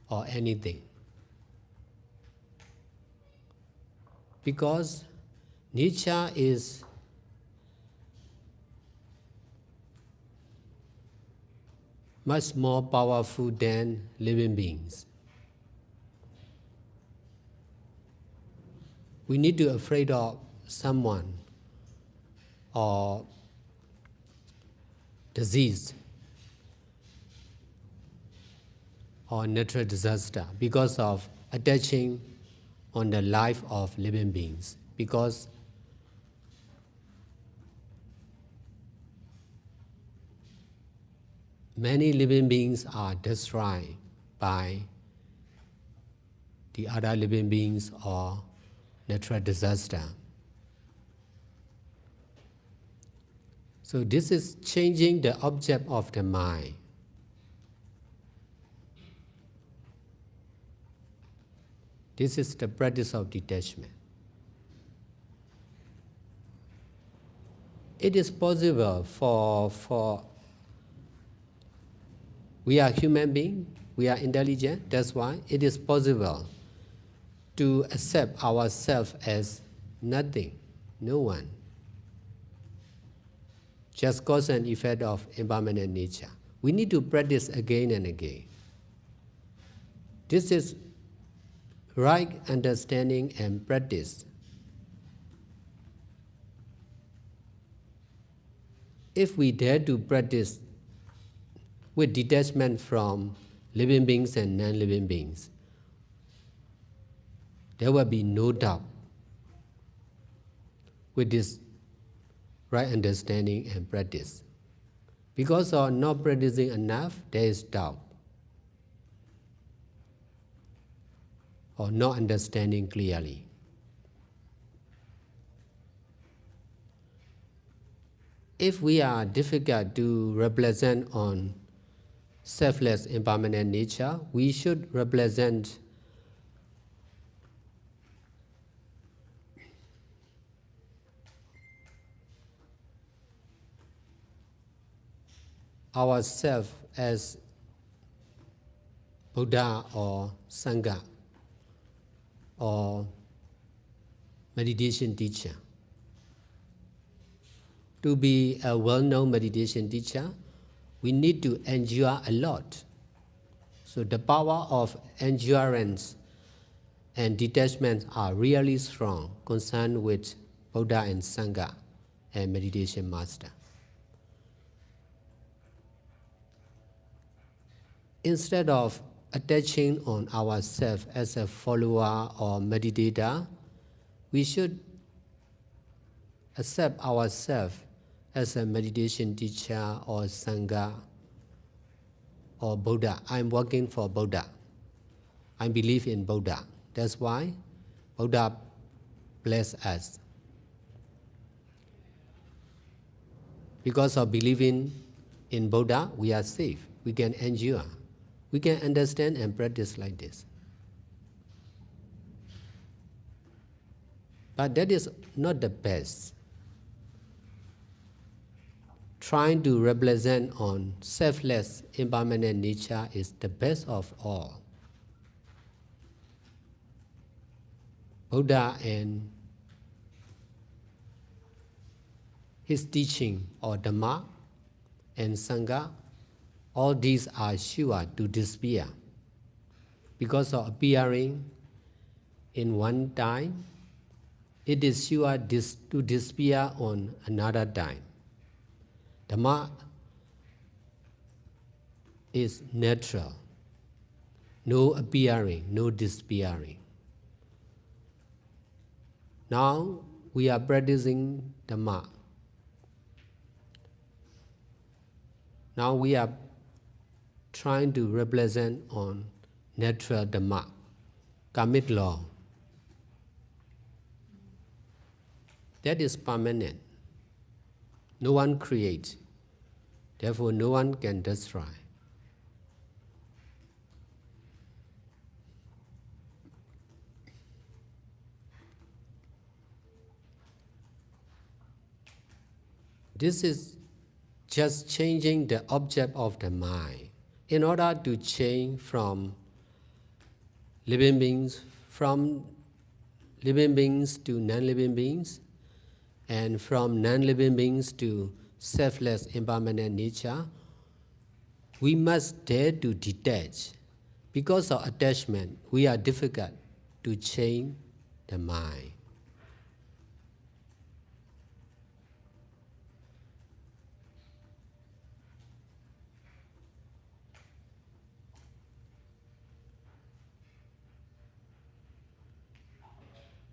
D: or anything. Because nature is much more powerful than living beings. We need to be afraid of someone or disease or natural disaster because of attaching on the life of living beings. Because many living beings are destroyed by the other living beings or natural disaster. So this is changing the object of the mind. This is the practice of detachment. It is possible for we are human beings, we are intelligent, that's why it is possible to accept ourselves as nothing, no one. Just cause and effect of impermanent nature. We need to practice again and again. This is right understanding and practice. If we dare to practice with detachment from living beings and non-living beings, there will be no doubt with this right understanding and practice. Because of not practicing enough, there is doubt or not understanding clearly. If we are difficult to represent on selfless impermanent nature, we should represent ourselves as Buddha or Sangha or meditation teacher. To be a well-known meditation teacher, we need to endure a lot. So the power of endurance and detachment are really strong concerned with Buddha and Sangha and meditation master. Instead of attaching on ourselves as a follower or meditator, we should accept ourselves as a meditation teacher or Sangha or Buddha. I'm working for Buddha. I believe in Buddha. That's why Buddha bless us. Because of believing in Buddha, we are safe. We can endure. We can understand and practice like this. But that is not the best. Trying to represent on selfless, impermanent nature is the best of all. Buddha and his teaching or Dhamma and Sangha, all these are sure to disappear because of appearing in one time. It is sure to disappear on another time. Dhamma is natural, no appearing, no disappearing. Now we are practicing Dhamma. Now we are trying to represent on natural Dhamma, karmic law. That is permanent. No one creates. Therefore, no one can destroy. This is just changing the object of the mind. In order to change from living beings to non-living beings, and from non-living beings to selfless impermanent nature, we must dare to detach. Because of attachment, we are difficult to change the mind.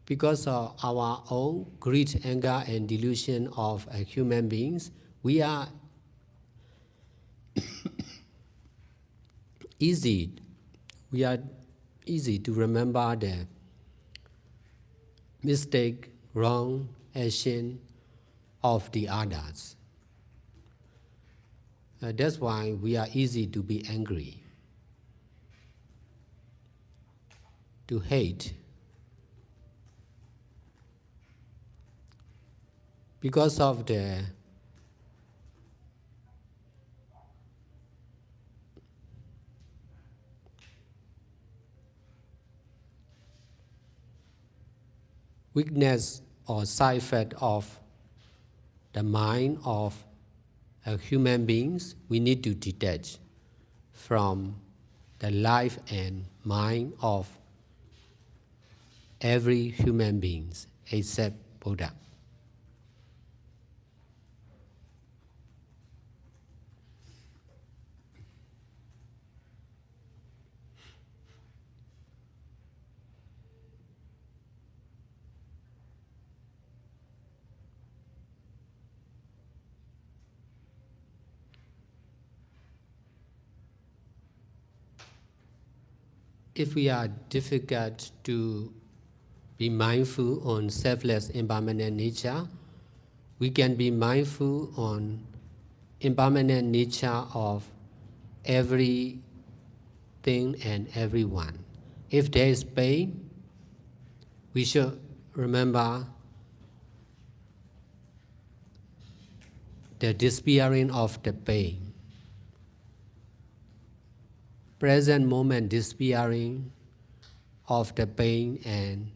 D: Because of our own greed, anger, and delusion of human beings, we are easy to remember the mistake, wrong action of the others. That's why we are easy to be angry, to hate. Because of the weakness or side effect of the mind of human beings, we need to detach from the life and mind of every human being except Buddha. If we are difficult to be mindful on selfless impermanent nature, we can be mindful on impermanent nature of everything and everyone. If there is pain, we should remember the disappearing of the pain. Present moment disappearing of the pain and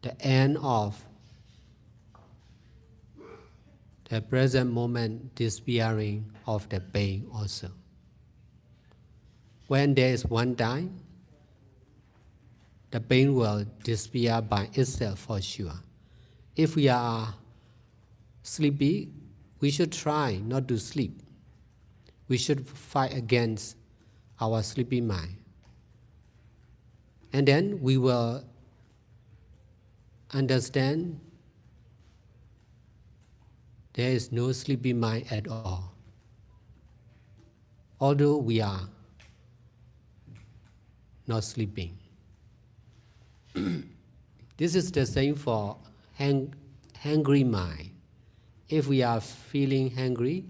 D: the end of the present moment disappearing of the pain also. When there is one time, the pain will disappear by itself for sure. If we are sleepy, we should try not to sleep. We should fight against our sleepy mind. And then we will understand there is no sleepy mind at all. Although we are not sleeping. This is the same for hungry mind. If we are feeling hungry,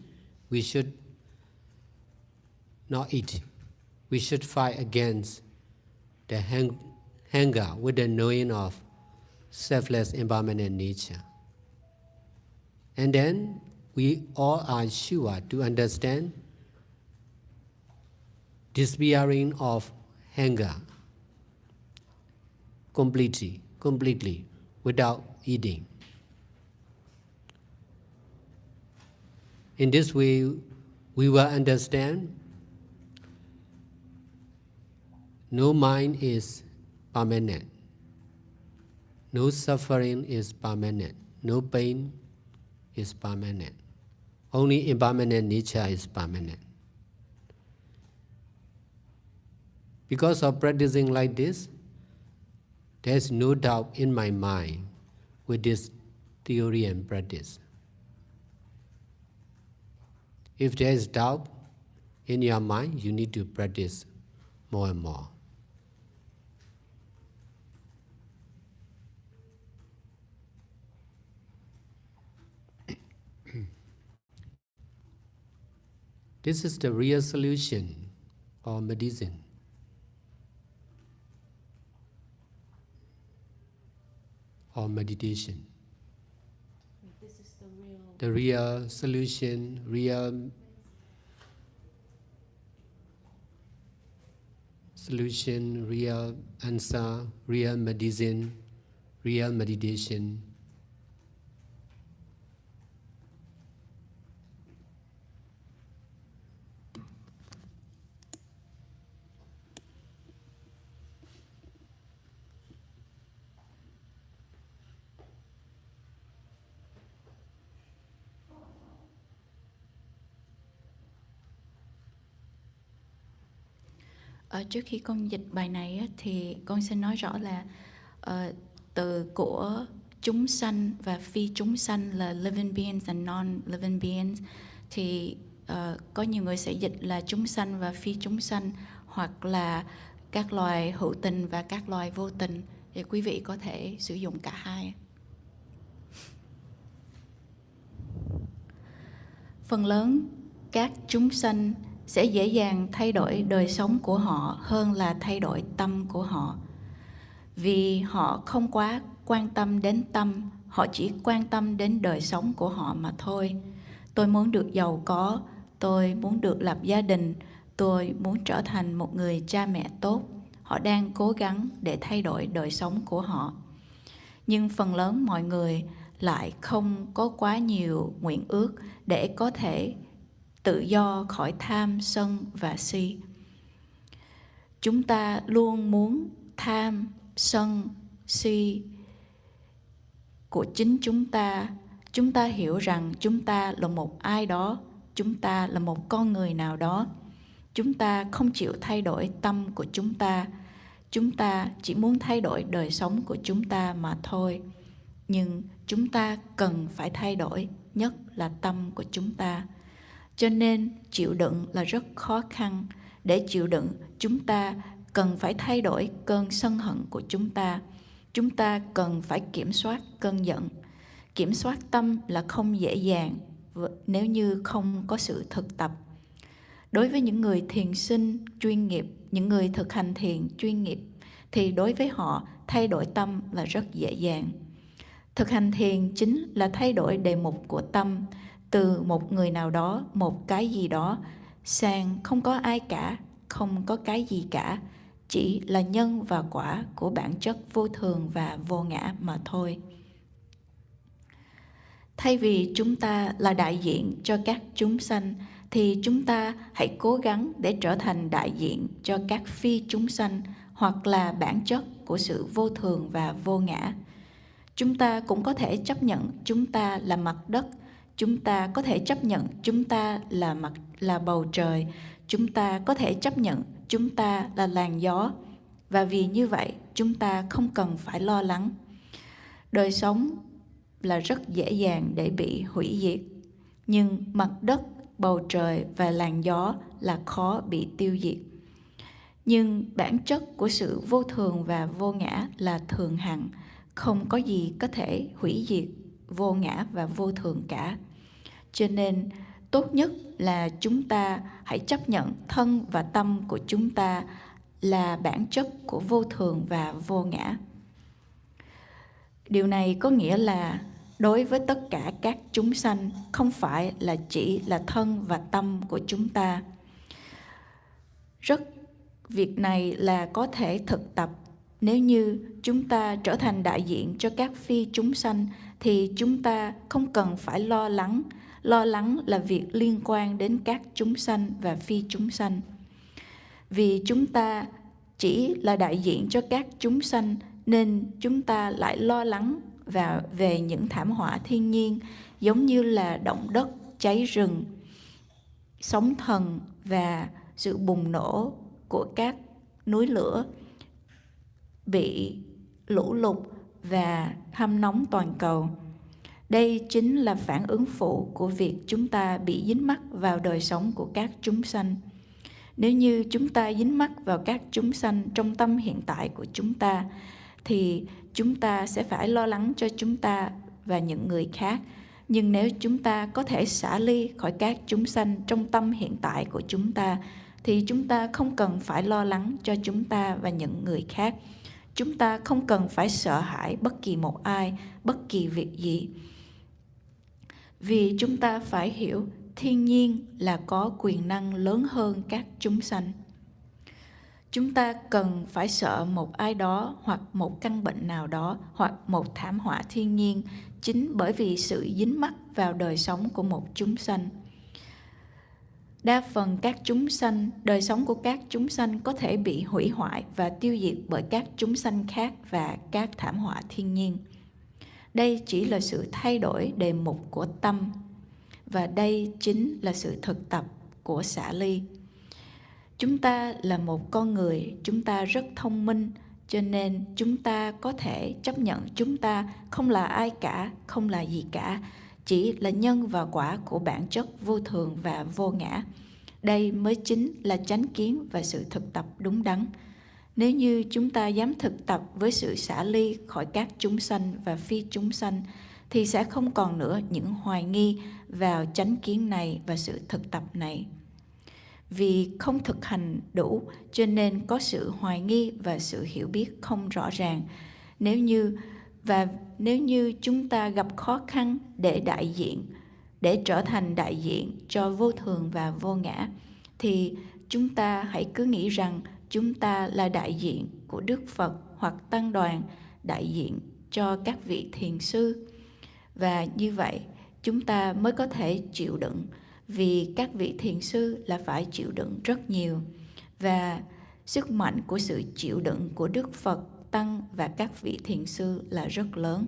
D: we should not eat. We should fight against the hunger with the knowing of selfless impermanent nature. And then we all are sure to understand disappearing of hunger completely without eating. In this way, we will understand no mind is permanent, no suffering is permanent, no pain is permanent. Only impermanent nature is permanent. Because of practicing like this, there is no doubt in my mind with this theory and practice. If there is doubt in your mind, you need to practice more and more. This is the real solution or medicine. Or meditation.
A: This is
D: The real solution, real answer, real medicine, real meditation.
A: Trước khi con dịch bài này á, thì con xin nói rõ là từ của chúng sanh và phi chúng sanh là living beings and non-living beings, thì có nhiều người sẽ dịch là chúng sanh và phi chúng sanh, hoặc là các loài hữu tình và các loài vô tình, thì quý vị có thể sử dụng cả hai. Phần lớn các chúng sanh sẽ dễ dàng thay đổi đời sống của họ hơn là thay đổi tâm của họ. Vì họ không quá quan tâm đến tâm, họ chỉ quan tâm đến đời sống của họ mà thôi. Tôi muốn được giàu có, tôi muốn được lập gia đình, tôi muốn trở thành một người cha mẹ tốt. Họ đang cố gắng để thay đổi đời sống của họ. Nhưng phần lớn mọi người lại không có quá nhiều nguyện ước để có thể tự do khỏi tham, sân và si. Chúng ta luôn muốn tham, sân, si của chính chúng ta. Chúng ta hiểu rằng chúng ta là một ai đó, chúng ta là một con người nào đó. Chúng ta không chịu thay đổi tâm của chúng ta. Chúng ta chỉ muốn thay đổi đời sống của chúng ta mà thôi. Nhưng chúng ta cần phải thay đổi, nhất là tâm của chúng ta. Cho nên chịu đựng là rất khó khăn. Để chịu đựng, chúng ta cần phải thay đổi cơn sân hận của chúng ta. Chúng ta cần phải kiểm soát cơn giận. Kiểm soát tâm là không dễ dàng nếu như không có sự thực tập. Đối với những người thiền sinh chuyên nghiệp, những người thực hành thiền chuyên nghiệp, thì đối với họ thay đổi tâm là rất dễ dàng. Thực hành thiền chính là thay đổi đề mục của tâm từ một người nào đó, một cái gì đó, sang không có ai cả, không có cái gì cả, chỉ là nhân và quả của bản chất vô thường và vô ngã mà thôi. Thay vì chúng ta là đại diện cho các chúng sanh, thì chúng ta hãy cố gắng để trở thành đại diện cho các phi chúng sanh, hoặc là bản chất của sự vô thường và vô ngã. Chúng ta cũng có thể chấp nhận chúng ta là mặt đất, chúng ta có thể chấp nhận chúng ta là bầu trời, chúng ta có thể chấp nhận chúng ta là làn gió. Và vì như vậy, chúng ta không cần phải lo lắng. Đời sống là rất dễ dàng để bị hủy diệt, nhưng mặt đất, bầu trời và làn gió là khó bị tiêu diệt. Nhưng bản chất của sự vô thường và vô ngã là thường hằng, không có gì có thể hủy diệt vô ngã và vô thường cả. Cho nên tốt nhất là chúng ta hãy chấp nhận thân và tâm của chúng ta là bản chất của vô thường và vô ngã. Điều này có nghĩa là đối với tất cả các chúng sanh, không phải là chỉ là thân và tâm của chúng ta. Việc này là có thể thực tập. Nếu như chúng ta trở thành đại diện cho các phi chúng sanh, thì chúng ta không cần phải lo lắng. Lo lắng là việc liên quan đến các chúng sanh và phi chúng sanh. Vì chúng ta chỉ là đại diện cho các chúng sanh, nên chúng ta lại lo lắng về những thảm họa thiên nhiên, giống như là động đất, cháy rừng, sóng thần và sự bùng nổ của các núi lửa, bị lũ lụt và hâm nóng toàn cầu. Đây chính là phản ứng phụ của việc chúng ta bị dính mắc vào đời sống của các chúng sanh. Nếu như chúng ta dính mắc vào các chúng sanh trong tâm hiện tại của chúng ta, thì chúng ta sẽ phải lo lắng cho chúng ta và những người khác. Nhưng nếu chúng ta có thể xả ly khỏi các chúng sanh trong tâm hiện tại của chúng ta, thì chúng ta không cần phải lo lắng cho chúng ta và những người khác. Chúng ta không cần phải sợ hãi bất kỳ một ai, bất kỳ việc gì. Vì chúng ta phải hiểu thiên nhiên là có quyền năng lớn hơn các chúng sanh. Chúng ta cần phải sợ một ai đó hoặc một căn bệnh nào đó hoặc một thảm họa thiên nhiên chính bởi vì sự dính mắc vào đời sống của một chúng sanh. Đa phần các chúng sanh, đời sống của các chúng sanh có thể bị hủy hoại và tiêu diệt bởi các chúng sanh khác và các thảm họa thiên nhiên. Đây chỉ là sự thay đổi đề mục của tâm, và đây chính là sự thực tập của xả ly. Chúng ta là một con người, chúng ta rất thông minh, cho nên chúng ta có thể chấp nhận chúng ta không là ai cả, không là gì cả, chỉ là nhân và quả của bản chất vô thường và vô ngã. Đây mới chính là chánh kiến và sự thực tập đúng đắn. Nếu như chúng ta dám thực tập với sự xả ly khỏi các chúng sanh và phi chúng sanh, thì sẽ không còn nữa những hoài nghi vào chánh kiến này và sự thực tập này. Vì không thực hành đủ, cho nên có sự hoài nghi và sự hiểu biết không rõ ràng. Nếu như chúng ta gặp khó khăn để trở thành đại diện cho vô thường và vô ngã, thì chúng ta hãy cứ nghĩ rằng chúng ta là đại diện của Đức Phật hoặc Tăng đoàn, đại diện cho các vị thiền sư. Và như vậy, chúng ta mới có thể chịu đựng, vì các vị thiền sư là phải chịu đựng rất nhiều. Và sức mạnh của sự chịu đựng của Đức Phật, Tăng và các vị thiền sư là rất lớn.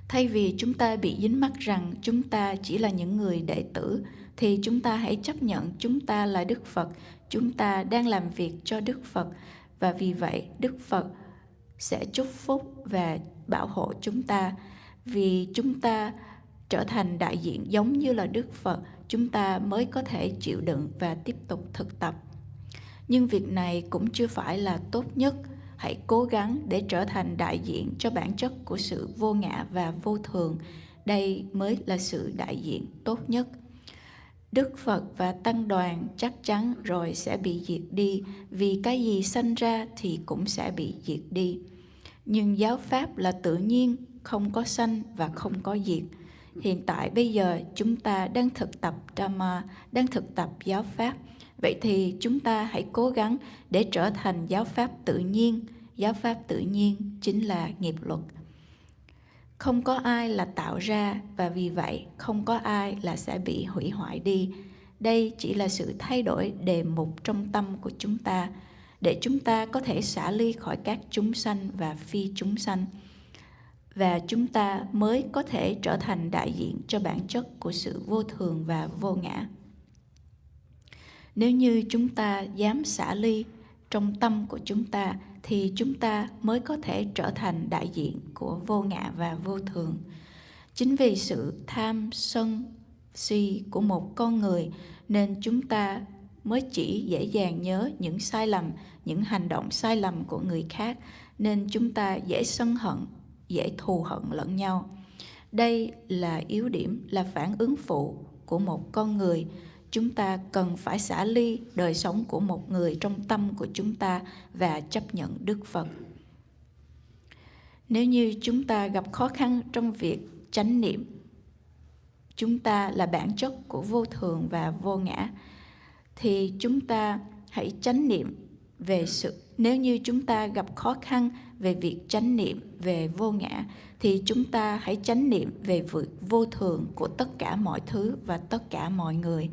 A: Thay vì chúng ta bị dính mắc rằng chúng ta chỉ là những người đệ tử, thì chúng ta hãy chấp nhận chúng ta là Đức Phật, chúng ta đang làm việc cho Đức Phật. Và vì vậy, Đức Phật sẽ chúc phúc và bảo hộ chúng ta. Vì chúng ta trở thành đại diện giống như là Đức Phật, chúng ta mới có thể chịu đựng và tiếp tục thực tập. Nhưng việc này cũng chưa phải là tốt nhất. Hãy cố gắng để trở thành đại diện cho bản chất của sự vô ngã và vô thường. Đây mới là sự đại diện tốt nhất. Đức Phật và Tăng đoàn chắc chắn rồi sẽ bị diệt đi, vì cái gì sanh ra thì cũng sẽ bị diệt đi. Nhưng giáo pháp là tự nhiên, không có sanh và không có diệt. Hiện tại bây giờ chúng ta đang thực tập Dhamma, đang thực tập giáo pháp. Vậy thì chúng ta hãy cố gắng để trở thành giáo pháp tự nhiên. Giáo pháp tự nhiên chính là nghiệp luật. Không có ai là tạo ra, và vì vậy không có ai là sẽ bị hủy hoại đi. Đây chỉ là sự thay đổi đề mục trong tâm của chúng ta, để chúng ta có thể xả ly khỏi các chúng sanh và phi chúng sanh. Và chúng ta mới có thể trở thành đại diện cho bản chất của sự vô thường và vô ngã. Nếu như chúng ta dám xả ly trong tâm của chúng ta, thì chúng ta mới có thể trở thành đại diện của vô ngã và vô thường. Chính vì sự tham, sân, si của một con người nên chúng ta mới chỉ dễ dàng nhớ những sai lầm, những hành động sai lầm của người khác, nên chúng ta dễ sân hận, dễ thù hận lẫn nhau. Đây là yếu điểm, là phản ứng phụ của một con người. Chúng ta cần phải xả ly đời sống của một người trong tâm của chúng ta và chấp nhận Đức Phật. Nếu như chúng ta gặp khó khăn trong việc chánh niệm, chúng ta là bản chất của vô thường và vô ngã, thì chúng ta hãy chánh niệm về sự. Nếu như chúng ta gặp khó khăn về việc chánh niệm về vô ngã, thì chúng ta hãy chánh niệm về việc vô thường của tất cả mọi thứ và tất cả mọi người.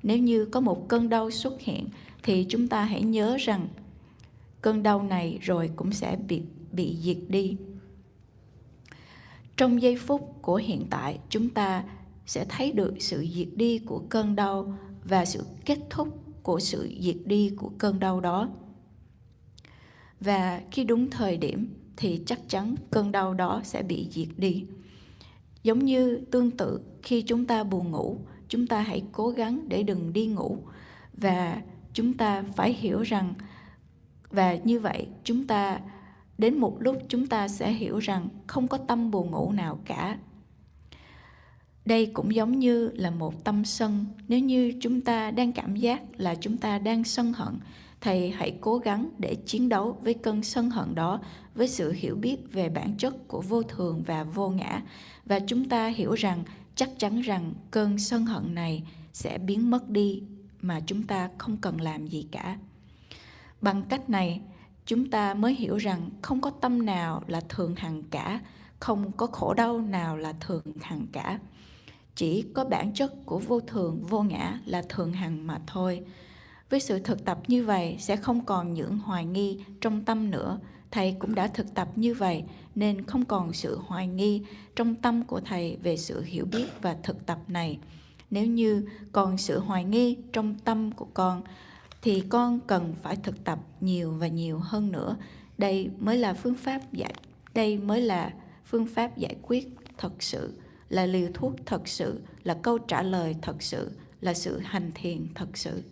A: Nếu như có một cơn đau xuất hiện, thì chúng ta hãy nhớ rằng cơn đau này rồi cũng sẽ bị diệt đi. Trong giây phút của hiện tại, chúng ta sẽ thấy được sự diệt đi của cơn đau và sự kết thúc của sự diệt đi của cơn đau đó. Và khi đúng thời điểm thì chắc chắn cơn đau đó sẽ bị diệt đi. Giống như tương tự, khi chúng ta buồn ngủ, chúng ta hãy cố gắng để đừng đi ngủ, Và chúng ta phải hiểu rằng, và như vậy chúng ta đến một lúc chúng ta sẽ hiểu rằng không có tâm buồn ngủ nào cả. Đây cũng giống như là một tâm sân. Nếu như chúng ta đang cảm giác là chúng ta đang sân hận, thầy hãy cố gắng để chiến đấu với cơn sân hận đó với sự hiểu biết về bản chất của vô thường và vô ngã. Và chúng ta hiểu rằng chắc chắn rằng cơn sân hận này sẽ biến mất đi mà chúng ta không cần làm gì cả. Bằng cách này, chúng ta mới hiểu rằng không có tâm nào là thường hằng cả, không có khổ đau nào là thường hằng cả. Chỉ có bản chất của vô thường, vô ngã là thường hằng mà thôi. Với sự thực tập như vậy sẽ không còn những hoài nghi trong tâm nữa. Thầy cũng đã thực tập như vậy nên không còn sự hoài nghi trong tâm của thầy về sự hiểu biết và thực tập này. Nếu như còn sự hoài nghi trong tâm của con thì con cần phải thực tập nhiều và nhiều hơn nữa. Đây mới là phương pháp giải quyết thật sự, là liều thuốc thật sự, là câu trả lời thật sự, là sự hành thiền thật sự.